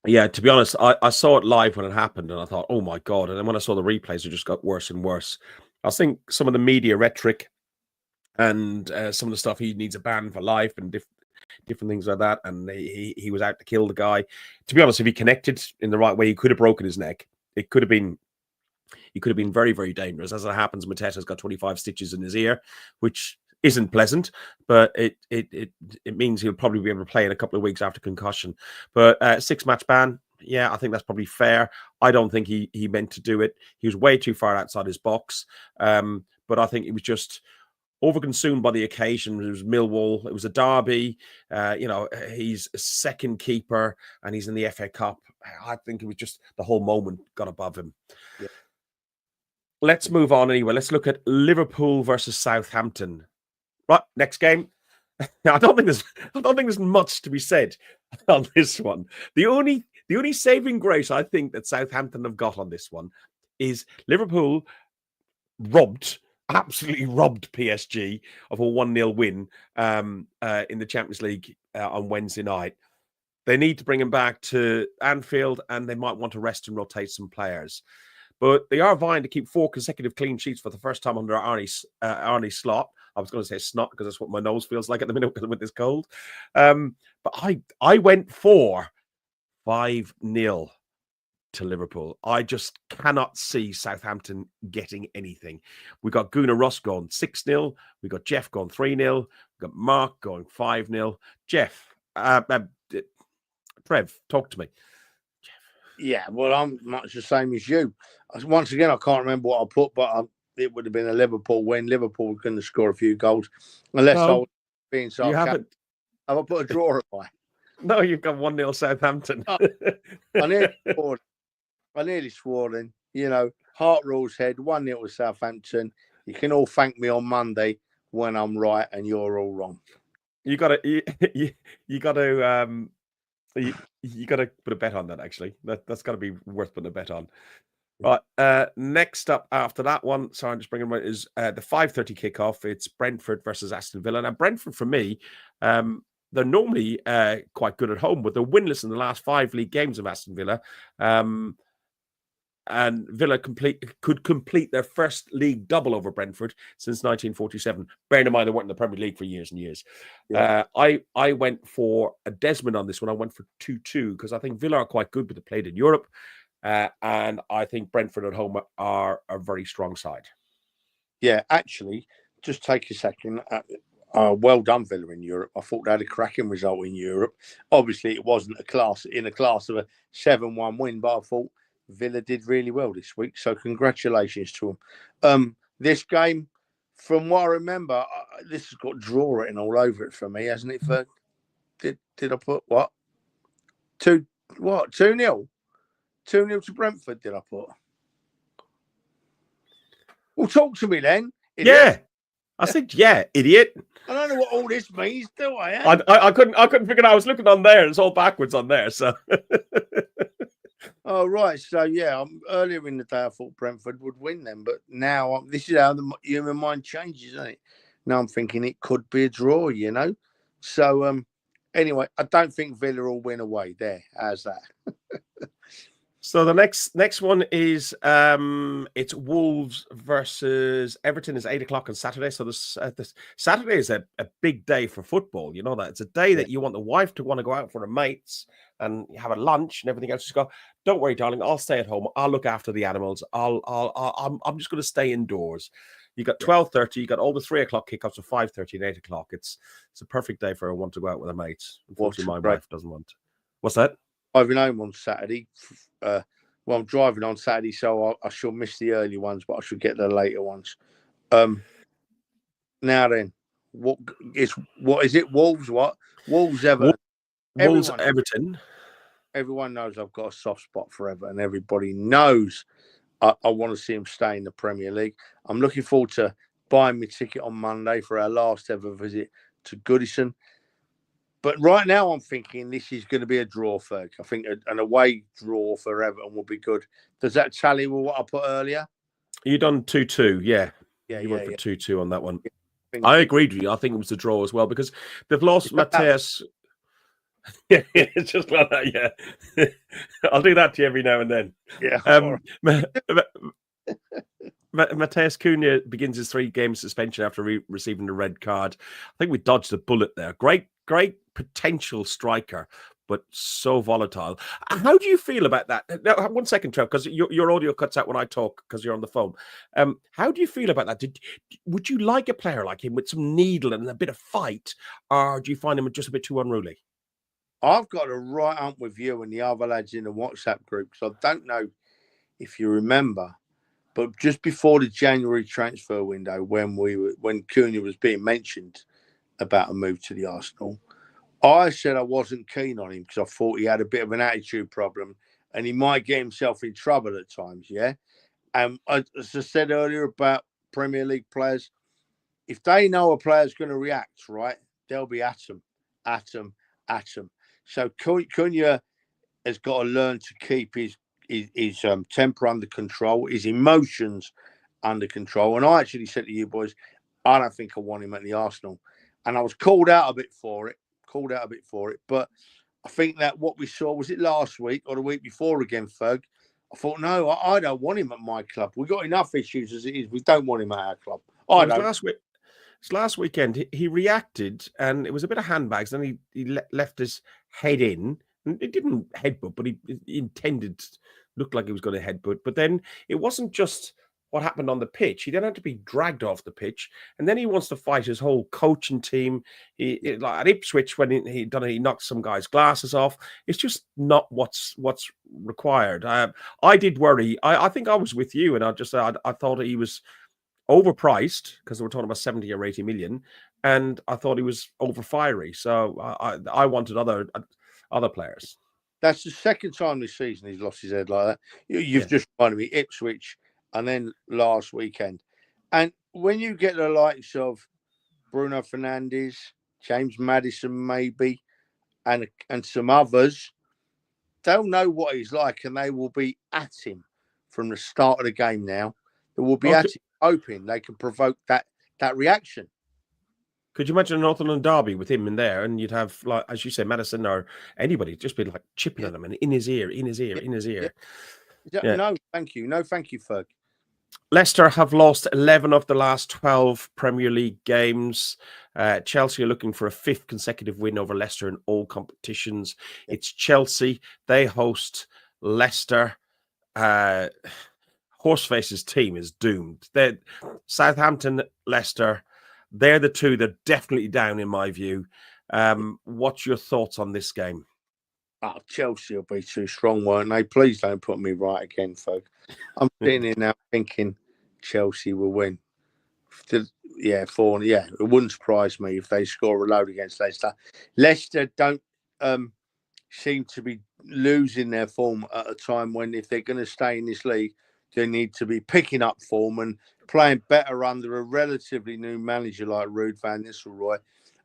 Yeah, to be honest, I saw it live when it happened, and I thought, oh my God. And then when I saw the replays, it just got worse and worse. I think some of the media rhetoric and some of the stuff, he needs a ban for life and different things like that. And he was out to kill the guy. To be honest, if he connected in the right way, he could have broken his neck. He could have been very, very dangerous. As it happens, Mateta's got 25 stitches in his ear, which isn't pleasant, but it means he'll probably be able to play in a couple of weeks after concussion. But 6-match ban, yeah, I think that's probably fair. I don't think he meant to do it. He was way too far outside his box. But I think he was just overconsumed by the occasion. It was Millwall. It was a derby. He's a second keeper and he's in the FA Cup. I think it was just the whole moment got above him. Yeah. Let's move on anyway. Let's look at Liverpool versus Southampton. Right, next game. I don't think there's much to be said on this one. The only saving grace I think that Southampton have got on this one is Liverpool absolutely robbed PSG of a 1-0 win in the Champions League on Wednesday night. They need to bring him back to Anfield, and they might want to rest and rotate some players. But they are vying to keep 4 consecutive clean sheets for the first time under Arnie Slot. I was going to say snot because that's what my nose feels like at the minute with this cold. But I went for 5-0 to Liverpool. I just cannot see Southampton getting anything. We got Gooner Russ going 6-0. We got Jeff going 3-0. We got Mark going 5-0. Jeff, Trev, talk to me. Yeah, well, I'm much the same as you. Once again, I can't remember what I put, but it would have been a Liverpool win. Liverpool were going to score a few goals, unless I was being sarcastic. You haven't. Have I put a draw away? No, you've got 1-0 Southampton. I nearly swore then. You know, heart rules head, 1-0 to Southampton. You can all thank me on Monday when I'm right and you're all wrong. You got to put a bet on that, actually. That's got to be worth putting a bet on. Right. Next up after that one, sorry, I'm just bringing it, is the 5:30 kickoff. It's Brentford versus Aston Villa. Now, Brentford, for me, they're normally quite good at home, but they're winless in the last 5 league games of Aston Villa. And Villa could complete their first league double over Brentford since 1947. Bearing in mind they weren't in the Premier League for years and years. Yeah. I went for a Desmond on this one. I went for 2-2 because I think Villa are quite good, but they played in Europe. And I think Brentford at home are a very strong side. Yeah, actually, just take a second. Well done, Villa in Europe. I thought they had a cracking result in Europe. Obviously, it wasn't a class of a 7-1 win, but I thought Villa did really well this week. So congratulations to them. This game, from what I remember, this has got draw written all over it for me, hasn't it? For did I put what? 2-0? 2-0 to Brentford, did I put? Well, talk to me then. Idiot. Yeah. I said, yeah, idiot. I don't know what all this means, do I? I couldn't figure it out. I was looking on there. It's all backwards on there. So Oh, right. So, yeah, earlier in the day, I thought Brentford would win them. But now, this is how the human mind changes, isn't it? Now I'm thinking it could be a draw, you know? So, anyway, I don't think Villa will win away there. How's that? So the next one is it's Wolves versus Everton. Is 8 o'clock on Saturday. So this Saturday is a big day for football. You know that it's a day that you want the wife to want to go out for the mates and have a lunch and everything else. Just go, don't worry, darling. I'll stay at home. I'll look after the animals. I'm just going to stay indoors. You got 12:30. You got all the 3 o'clock kickoffs of 5:30 and 8 o'clock. It's a perfect day for a want to go out with a mate. Unfortunately, my wife doesn't want. What's that? Driving home on Saturday. Well, I'm driving on Saturday, so I shall miss the early ones, but I should get the later ones. Now then, what is it? Wolves, what? Wolves, Everton. Wolves, Everton. Everyone knows I've got a soft spot for Everton. Everybody knows I want to see him stay in the Premier League. I'm looking forward to buying my ticket on Monday for our last ever visit to Goodison. But right now, I'm thinking this is going to be a draw, Ferg. I think an away draw for Everton will be good. Does that tally with what I put earlier? You done 2-2, yeah. You went for 2-2 on that one. I agreed with you. I think it was a draw as well because they've lost Mateus. Yeah, it's just like that. Yeah, I'll do that to you every now and then. Yeah. Mateus Cunha begins his 3-game suspension after receiving a red card. I think we dodged a bullet there. Great potential striker, but so volatile. How do you feel about that? Now, 1 second, Trev, because your audio cuts out when I talk because you're on the phone. How do you feel about that? Would you like a player like him with some needle and a bit of fight, or do you find him just a bit too unruly? I've got to right up with you and the other lads in the WhatsApp group, because I don't know if you remember, but just before the January transfer window, when Cunha was being mentioned about a move to the Arsenal, I said I wasn't keen on him because I thought he had a bit of an attitude problem and he might get himself in trouble at times, yeah? And as I said earlier about Premier League players, if they know a player's going to react, right, they'll be at him. So Cunha has got to learn to keep his temper under control, his emotions under control. And I actually said to you boys, I don't think I want him at the Arsenal. And I was called out a bit for it. But I think that what we saw, was it last week or the week before again, Ferg? I thought, no, I don't want him at my club. We've got enough issues as it is. We don't want him at our club. Last weekend, he reacted, and it was a bit of handbags. Then he left his head in. It didn't headbutt, but he intended, looked like he was going to headbutt. But then it wasn't just what happened on the pitch. He then had to be dragged off the pitch, and then he wants to fight his whole coaching team. Like at Ipswich, when he knocked some guy's glasses off. It's just not what's required. I did worry. I think I was with you, and I thought he was overpriced because they were talking about 70 or 80 million, and I thought he was over fiery. So I wanted other players. That's the second time this season he's lost his head like that. You've just reminded me, Ipswich, and then last weekend. And when you get the likes of Bruno Fernandes, James Maddison maybe, and some others, they'll know what he's like, and they will be at him from the start of the game now. They will be at him, hoping they can provoke that reaction. Could you imagine a Northern Derby with him in there, and you'd have, like, as you say, Madison or anybody just be like chipping at him and in his ear. Yeah. No, thank you, Ferg. Leicester have lost 11 of the last 12 Premier League games. Chelsea are looking for a 5th consecutive win over Leicester in all competitions. It's Chelsea. They host Leicester. Horseface's team is doomed. They're Southampton, Leicester. They're the two that are definitely down in my view. What's your thoughts on this game? Oh, Chelsea will be too strong, won't they? Please don't put me right again, folks. I'm sitting here now thinking Chelsea will win. 4. Yeah, it wouldn't surprise me if they score a load against Leicester. Leicester don't seem to be losing their form at a time when, if they're going to stay in this league, they need to be picking up form and playing better under a relatively new manager like Ruud van Nistelrooy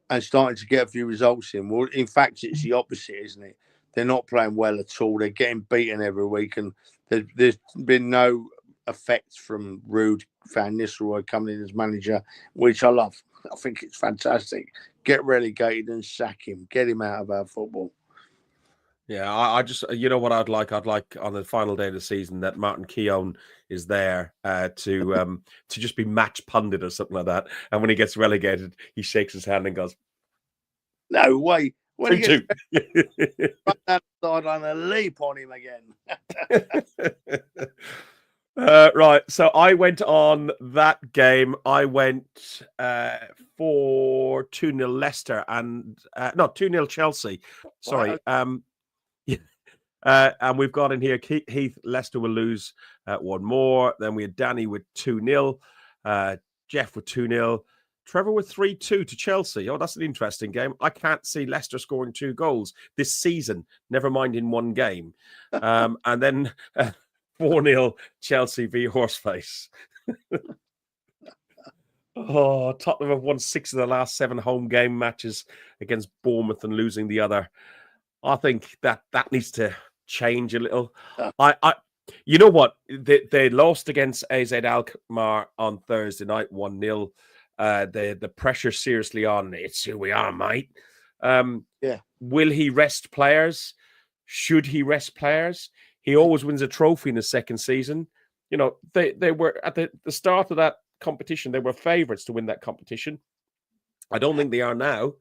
and starting to get a few results in. Well, in fact, it's the opposite, isn't it? They're not playing well at all. They're getting beaten every week, and there's been no effect from Ruud van Nistelrooy coming in as manager, which I love. I think it's fantastic. Get relegated and sack him. Get him out of our football. Yeah, I just, you know what I'd like? I'd like on the final day of the season that Martin Keown is there to just be match pundit or something like that. And when he gets relegated, he shakes his hand and goes, "No way! When he gets 3-2, run that side on a leap on him again." Right. So I went on that game. I went for 2-0 Leicester and no 2-0 Chelsea. Sorry. Wow. And we've got in here Heath, Leicester will lose one more. Then we had Danny with 2-0, Jeff with 2-0, Trevor with 3-2 to Chelsea. Oh, that's an interesting game. I can't see Leicester scoring 2 goals this season, never mind in one game. And then 4-0 Chelsea v Horseface. Oh, Tottenham have won 6 of the last 7 home game matches against Bournemouth and losing the other. I think that needs to change a little. You know what? They lost against AZ Alkmaar on Thursday night, 1-0. The pressure seriously on. It's who we are, mate. Will he rest players? Should he rest players? He always wins a trophy in the second season. You know, they were at the start of that competition. They were favourites to win that competition. I don't think they are now.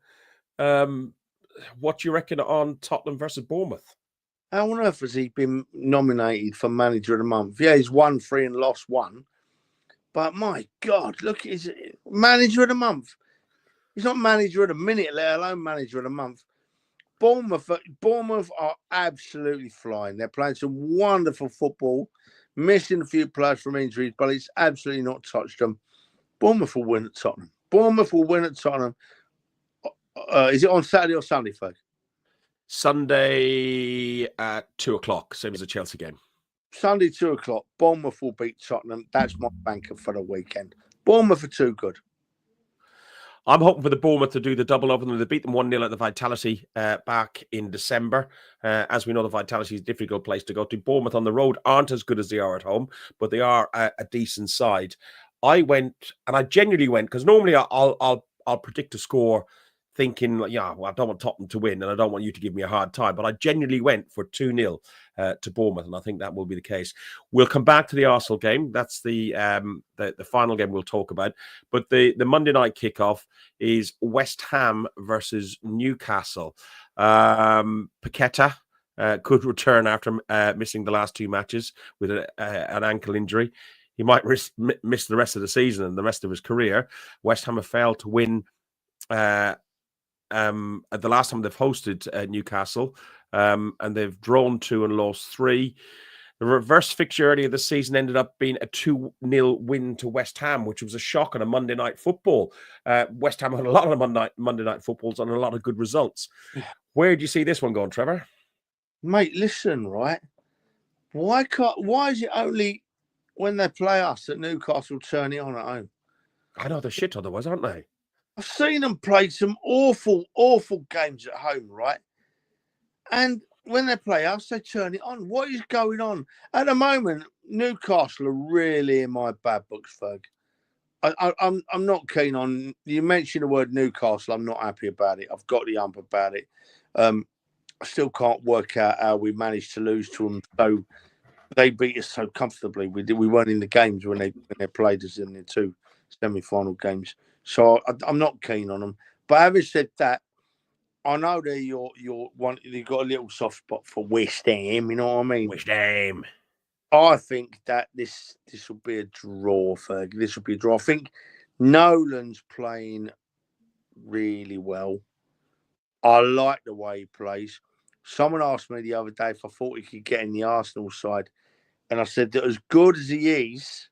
What do you reckon on Tottenham versus Bournemouth? How on earth has he been nominated for Manager of the Month? Yeah, he's won 3 and lost 1. But my God, look, he's Manager of the Month. He's not Manager of the Minute, let alone Manager of the Month. Bournemouth are absolutely flying. They're playing some wonderful football, missing a few players from injuries, but it's absolutely not touched them. Bournemouth will win at Tottenham. Bournemouth will win at Tottenham. Is it on Saturday or Sunday, Ferg? Sunday at 2:00, same as the Chelsea game. Sunday, 2:00. Bournemouth will beat Tottenham. That's my banker for the weekend. Bournemouth are too good. I'm hoping for the Bournemouth to do the double over them. They beat them 1-0 at the Vitality back in December. As we know, the Vitality is a difficult place to go to. Bournemouth on the road aren't as good as they are at home, but they are a decent side. I went, and I genuinely went, because normally I'll predict a score thinking, yeah, well, I don't want Tottenham to win and I don't want you to give me a hard time. But I genuinely went for 2-0 to Bournemouth, and I think that will be the case. We'll come back to the Arsenal game. That's the final game we'll talk about. But the Monday night kickoff is West Ham versus Newcastle. Paqueta could return after missing the last 2 matches with an ankle injury. He might miss the rest of the season and the rest of his career. West Ham have failed to win at the last time they've hosted Newcastle, and they've drawn 2 and lost 3. The reverse fixture earlier this season ended up being a 2-0 win to West Ham, which was a shock on a Monday night football. West Ham had a lot of Monday night footballs and a lot of good results. Where do you see this one going, Trevor? Mate, listen, right? Why is it only when they play us that Newcastle turn it on at home? I know they're shit otherwise, aren't they? I've seen them play some awful, awful games at home, right? And when they play us, they turn it on. What is going on? At the moment, Newcastle are really in my bad books, Ferg. I'm not keen on... You mentioned the word Newcastle. I'm not happy about it. I've got the ump about it. I still can't work out how we managed to lose to them. So they beat us so comfortably. We weren't in the games when they played us in the 2 semi-final games. So I'm not keen on them. But having said that, I know that you've got a little soft spot for West Ham, you know what I mean? West Ham. I think that this will be a draw, Ferg. This will be a draw. I think Nolan's playing really well. I like the way he plays. Someone asked me the other day if I thought he could get in the Arsenal side. And I said that as good as he is,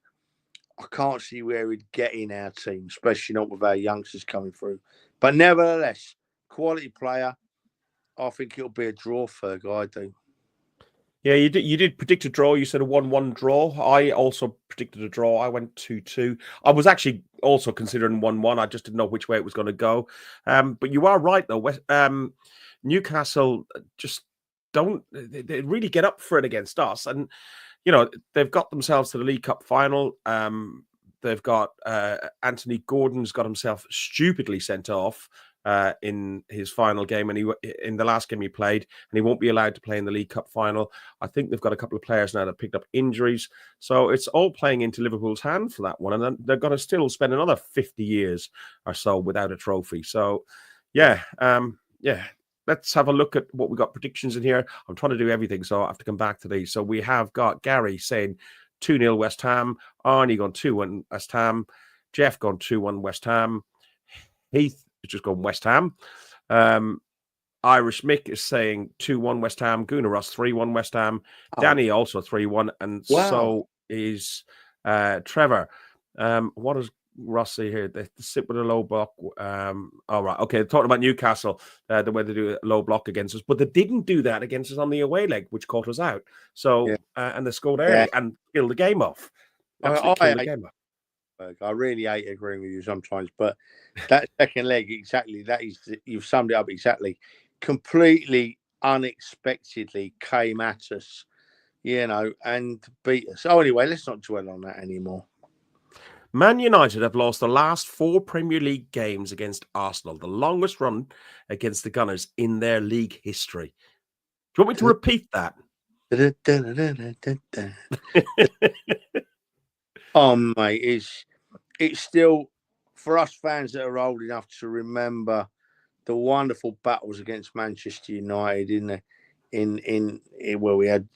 I can't see where he'd get in our team, especially not with our youngsters coming through. But nevertheless, quality player. I think it'll be a draw, Ferg. I do. Yeah, you did predict a draw. You said a 1-1 draw. I also predicted a draw. I went 2-2. I was actually also considering 1-1. I just didn't know which way it was going to go. But you are right, though. Newcastle just they really get up for it against us. And, they've got themselves to the League Cup final. They've got Anthony Gordon's got himself stupidly sent off in his final game, and in the last game he played, and he won't be allowed to play in the League Cup final. I think they've got a couple of players now that picked up injuries, so it's all playing into Liverpool's hand for that one, and then they're going to still spend another 50 years or so without a trophy. So, yeah. Let's have a look at what we got predictions in here. I'm trying to do everything, so I have to come back to these. So we have got Gary saying 2-0 West Ham, Arnie gone 2-1 West Ham, Jeff gone 2-1 West Ham, Heath is just gone West Ham. Irish Mick is saying 2-1 West Ham, Gooner Ross 3-1 West Ham, Danny also 3-1, and so is Trevor. What does Ross say here? They sit with a low block. All right, okay. Talking about Newcastle, the way they do a low block against us, but they didn't do that against us on the away leg, which caught us out. So, and they scored early and killed the game off. Absolutely killed the game off. I really hate agreeing with you sometimes, but that second leg, exactly, you've summed it up exactly. Completely unexpectedly came at us, and beat us. Oh, anyway, let's not dwell on that anymore. Man United have lost the last 4 Premier League games against Arsenal, the longest run against the Gunners in their league history. Do you want me to repeat that? Oh, mate, it's still, for us fans that are old enough to remember the wonderful battles against Manchester United in where we had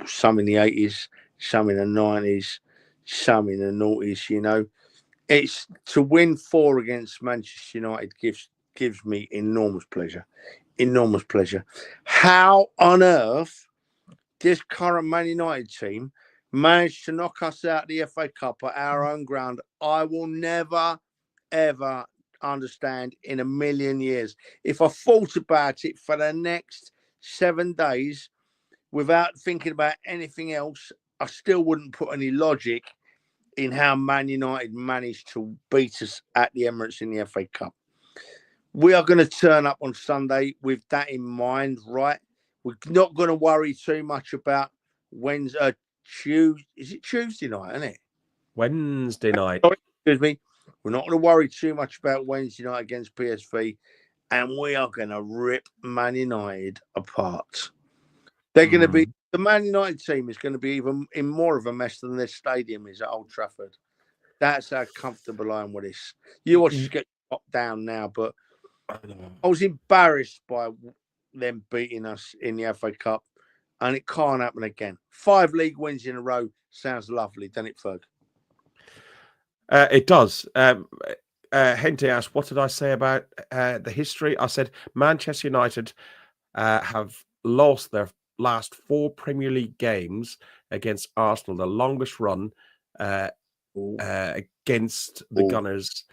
some in the 80s, some in the 90s, some in the noughties, It's to win 4 against Manchester United gives me enormous pleasure. Enormous pleasure. How on earth this current Man United team managed to knock us out the FA Cup at our own ground, I will never, ever understand in a million years. If I thought about it for the next 7 days without thinking about anything else, I still wouldn't put any logic in how Man United managed to beat us at the Emirates in the FA Cup. We are going to turn up on Sunday with that in mind, right? We're not going to worry too much about Wednesday. Is it Tuesday night, isn't it? Wednesday night. Sorry, excuse me. We're not going to worry too much about Wednesday night against PSV, and we are going to rip Man United apart. They're going to be, the Man United team is going to be even in more of a mess than their stadium is at Old Trafford. That's how comfortable I am with this. You watch us get knocked down now, but I was embarrassed by them beating us in the FA Cup, and it can't happen again. 5 league wins in a row sounds lovely, doesn't it, Ferg? It does. Hente asked, what did I say about the history? I said Manchester United have lost their last 4 Premier League games against Arsenal, the longest run against the Gunners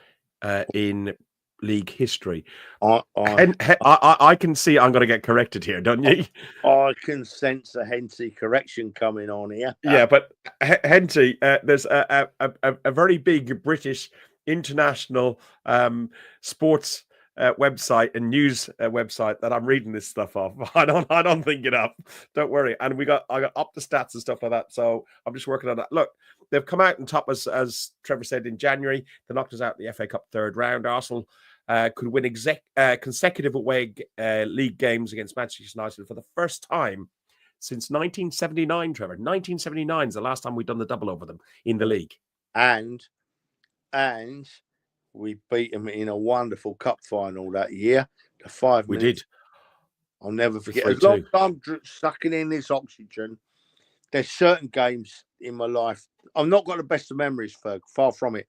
in league history. I can see I'm going to get corrected here, don't you? I can sense a Henty correction coming on here. Yeah, but Henty, there's a very big British international sports website and news website that I'm reading this stuff off. I don't think it up. Don't worry. And I got up the stats and stuff like that. So I'm just working on that. Look, they've come out and top us, as Trevor said, in January. They knocked us out in the FA Cup 3rd round. Arsenal could win consecutive away league games against Manchester United for the first time since 1979, Trevor. 1979 is the last time we've done the double over them in the league. And we beat them in a wonderful cup final that year. The 5 minutes. We did. I'll never forget. As long as I'm sucking in this oxygen, there's certain games in my life. I've not got the best of memories, Ferg, far from it.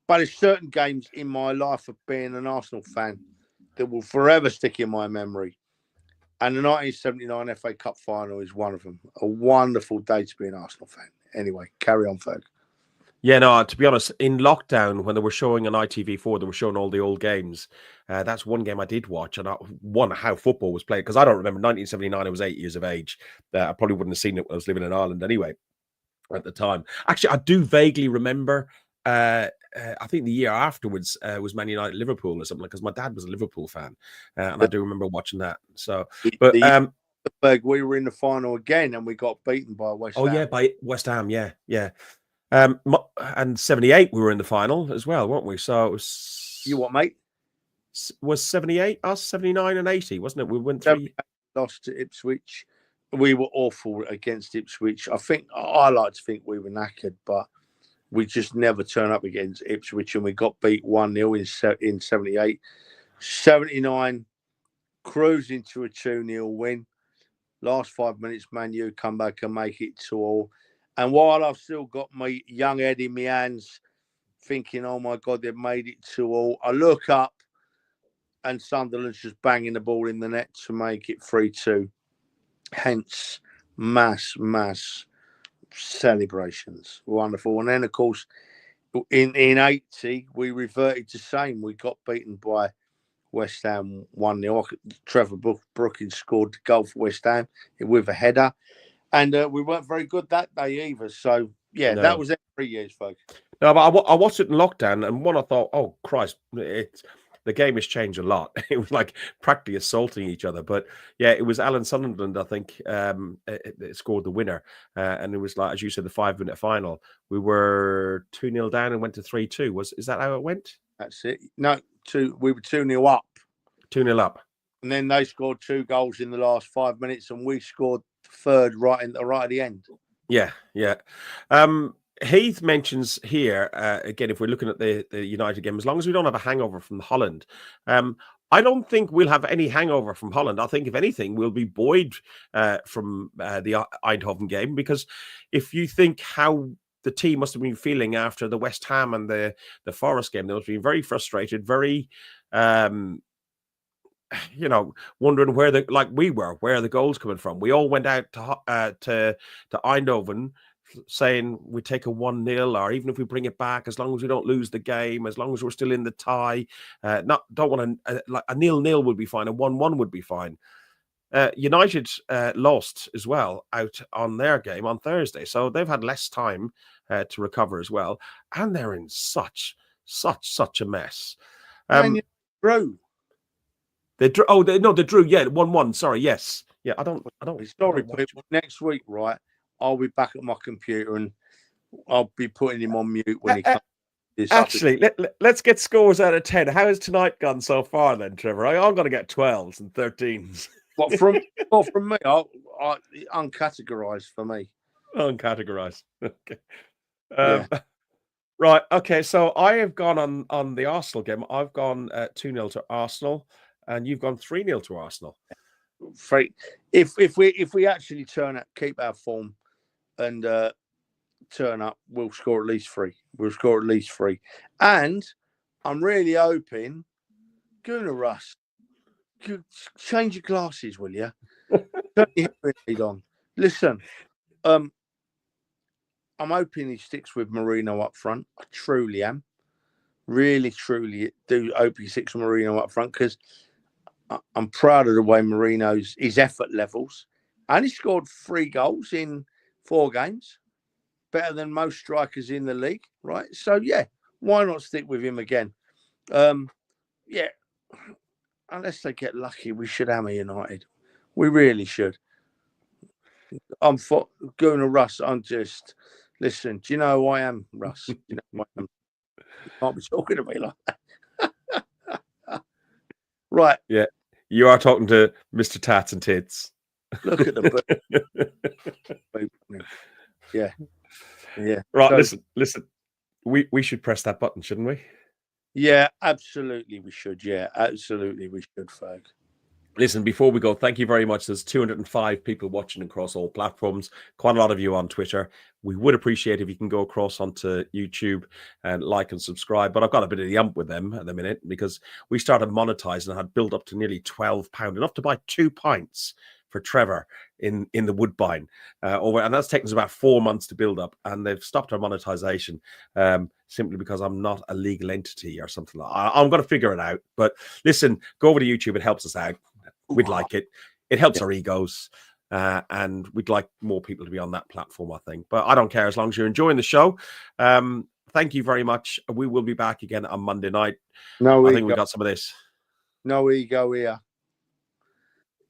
But there's certain games in my life of being an Arsenal fan that will forever stick in my memory. And the 1979 FA Cup final is one of them. A wonderful day to be an Arsenal fan. Anyway, carry on, Ferg. Yeah, no, to be honest, in lockdown, when they were showing on ITV4, they were showing all the old games. That's one game I did watch, and I won how football was played, because I don't remember 1979. I was 8 years of age. I probably wouldn't have seen it when I was living in Ireland anyway at the time. Actually, I do vaguely remember. I think the year afterwards was Man United Liverpool or something, because my dad was a Liverpool fan, and I do remember watching that. So, but we were in the final again, and we got beaten by West Ham. yeah, by West Ham, yeah. And 78 we were in the final as well, weren't we? So it was, you what, mate? Was 78 us, 79 and 80, wasn't it? We went 3, lost to Ipswich. We were awful against Ipswich. I like to think we were knackered, but we just never turn up against Ipswich, and we got beat 1-0 in 78. 79, cruising to a 2-0 win. Last 5 minutes, Man U come back and make it 2-2. And while I've still got my young head in my hands, thinking, oh my God, they've made it 2-2, I look up and Sunderland's just banging the ball in the net to make it 3-2. Hence, mass celebrations. Wonderful. And then, of course, in 80, we reverted to same. We got beaten by West Ham 1-0. Trevor Brookins scored the goal for West Ham with a header. And we weren't very good that day either. So, yeah, no. That was 3 years, folks. No, but I watched it in lockdown, and one I thought, oh, Christ, the game has changed a lot. It was like practically assaulting each other. But, yeah, it was Alan Sunderland, I think, it scored the winner. And it was like, as you said, the 5-minute final. We were 2-0 down and went to 3-2. Is that how it went? That's it. No, we were 2-0 up. 2-0 up. And then they scored 2 goals in the last 5 minutes, and we scored third right at the end. Yeah. Heath mentions here, again, if we're looking at the United game, as long as we don't have a hangover from Holland, I don't think we'll have any hangover from Holland. I think, if anything, we'll be buoyed from the Eindhoven game, because if you think how the team must have been feeling after the West Ham and the Forest game, they must have been very frustrated, very... wondering where the goals coming from. We all went out to Eindhoven saying we take a 1-0, or even if we bring it back, as long as we don't lose the game, as long as we're still in the tie, don't want a 0-0 would be fine, a 1-1 would be fine. United lost as well out on their game on Thursday, so they've had less time to recover as well, and they're in such a mess. They drew. They drew. Yeah, 1-1. Sorry. Yes. Yeah. I don't. Sorry, people. Next week, right? I'll be back at my computer and I'll be putting him on mute when he comes. Actually, let's get scores out of 10. How has tonight gone so far, then, Trevor? I'm going to get 12s and 13s. What from me? I uncategorized for me. Uncategorized. Okay. Right. Okay. So I have gone on the Arsenal game. I've gone 2-0 to Arsenal. And you've gone 3-0 to Arsenal. If we actually keep our form, and turn up, we'll score at least 3. We'll score at least 3. And I'm really hoping, Gooner Russ, change your glasses, will you? Turn your head on. Listen, I'm hoping he sticks with Marino up front. I truly am. Really, truly do hope he sticks with Marino up front, because I'm proud of the way his effort levels. And he scored 3 goals in 4 games. Better than most strikers in the league, right? So, yeah, why not stick with him again? Yeah, unless they get lucky, we should hammer United. We really should. I'm for Gooner Russ. Listen, do you know who I am, Russ? You know who I am? You can't be talking to me like that. Right. Yeah. You are talking to Mr. Tats and Tits. Look at the Yeah. Right, so, listen. We should press that button, shouldn't we? Yeah, absolutely we should. Yeah, absolutely we should, Ferg. Listen, before we go, thank you very much. There's 205 people watching across all platforms. Quite a lot of you on Twitter. We would appreciate if you can go across onto YouTube and like and subscribe. But I've got a bit of the ump with them at the minute, because we started monetizing and had built up to nearly £12, enough to buy 2 pints for Trevor in the Woodbine, and that's taken us about 4 months to build up, and they've stopped our monetization simply because I'm not a legal entity or something like that. I'm going to figure it out. But listen, go over to YouTube. It helps us out. We'd like it. It helps our egos. And we'd like more people to be on that platform, I think. But I don't care as long as you're enjoying the show. Thank you very much. We will be back again on Monday night. I think we got some of this. No ego here.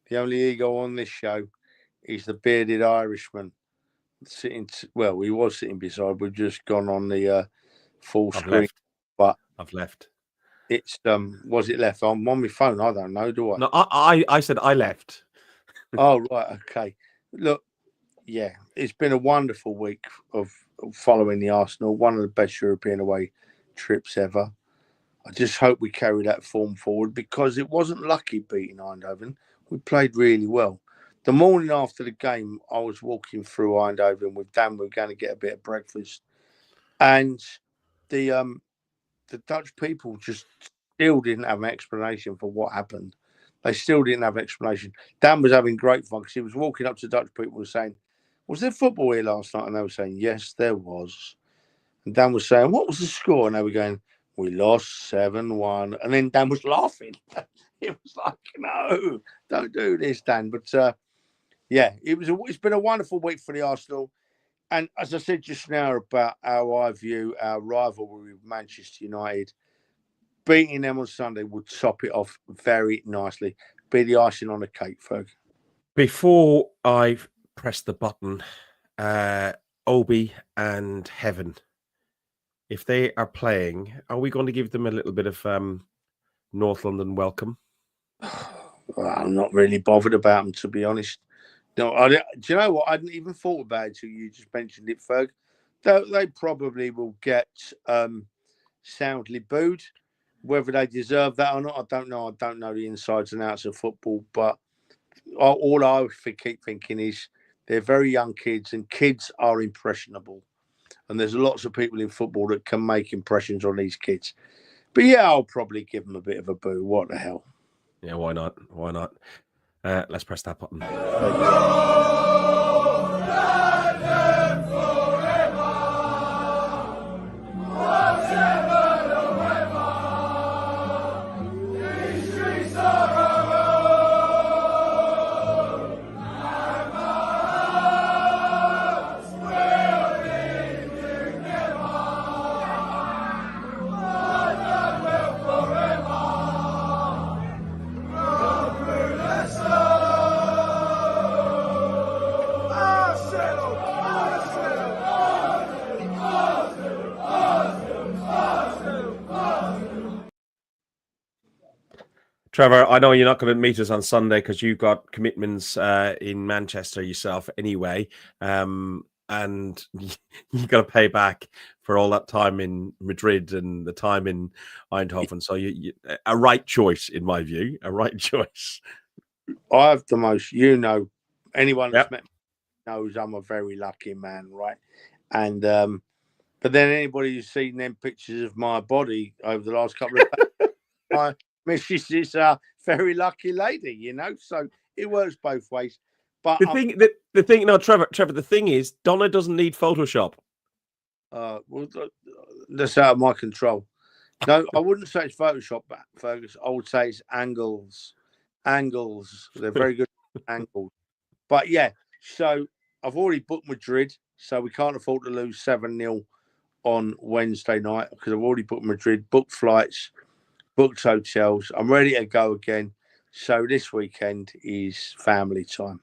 The only ego on this show is the bearded Irishman sitting. Well, he was sitting beside. We've just gone on the full screen. But I've left. It's was it left? I'm on my phone. I don't know. Do I? No, I said I left. Oh, right. Okay. Look, yeah, it's been a wonderful week of following the Arsenal. One of the best European away trips ever. I just hope we carry that form forward because it wasn't lucky beating Eindhoven. We played really well. The morning after the game, I was walking through Eindhoven with Dan. We were going to get a bit of breakfast. And the Dutch people just still didn't have an explanation for what happened. They still didn't have an explanation. Dan was having great fun because he was walking up to Dutch people and saying, was there football here last night? And they were saying, yes, there was. And Dan was saying, what was the score? And they were going, we lost 7-1. And then Dan was laughing. It was like, no, don't do this, Dan. But, yeah, it's been a wonderful week for the Arsenal. And as I said just now about how I view our rivalry with Manchester United, beating them on Sunday would top it off very nicely. Be the icing on the cake, Ferg. Before I press the button, Obi and Heaven, if they are playing, are we going to give them a little bit of North London welcome? Well, I'm not really bothered about them, to be honest. No, do you know what? I hadn't even thought about it until you just mentioned it, Ferg. They probably will get soundly booed. Whether they deserve that or not, I don't know. I don't know the insides and outs of football, but all I keep thinking is they're very young kids, and kids are impressionable. And there's lots of people in football that can make impressions on these kids. But yeah, I'll probably give them a bit of a boo. What the hell? Yeah, why not? Why not? Let's press that button. Trevor, I know you're not going to meet us on Sunday because you've got commitments in Manchester yourself anyway, and you've got to pay back for all that time in Madrid and the time in Eindhoven. So a right choice, in my view, a right choice. I have the most, anyone that's met me knows I'm a very lucky man, right? And but then anybody who's seen them pictures of my body over the last couple of days, my missus is a very lucky lady, so it works both ways. But the thing, no, Trevor, the thing is, Donna doesn't need Photoshop. Well, that's out of my control. No, I wouldn't say it's Photoshop, Fergus. I would say it's angles. They're very good angles. But yeah, so I've already booked Madrid, so we can't afford to lose 7-0 on Wednesday night because I've already booked Madrid, booked flights, booked hotels. I'm ready to go again. So this weekend is family time.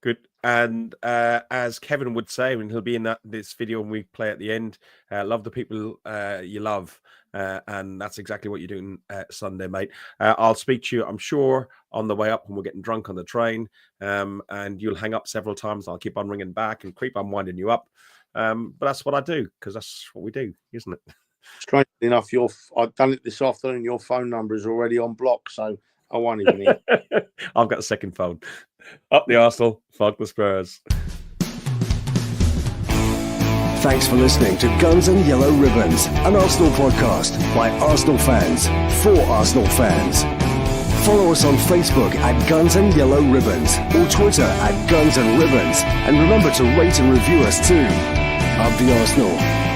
Good. And as Kevin would say, and he'll be in this video when we play at the end, love the people you love. And that's exactly what you're doing Sunday, mate. I'll speak to you, I'm sure, on the way up when we're getting drunk on the train. And you'll hang up several times. I'll keep on ringing back and keep on winding you up. But that's what I do, because that's what we do, isn't it? Strangely enough, I've done it this afternoon. Your phone number is already on block, so I won't even hear. I've got a second phone. Up the Arsenal, fuck the Spurs. Thanks for listening to Guns and Yellow Ribbons, an Arsenal podcast by Arsenal fans for Arsenal fans. Follow us on Facebook at Guns and Yellow Ribbons or Twitter at Guns and Ribbons. And remember to rate and review us too. Up the Arsenal.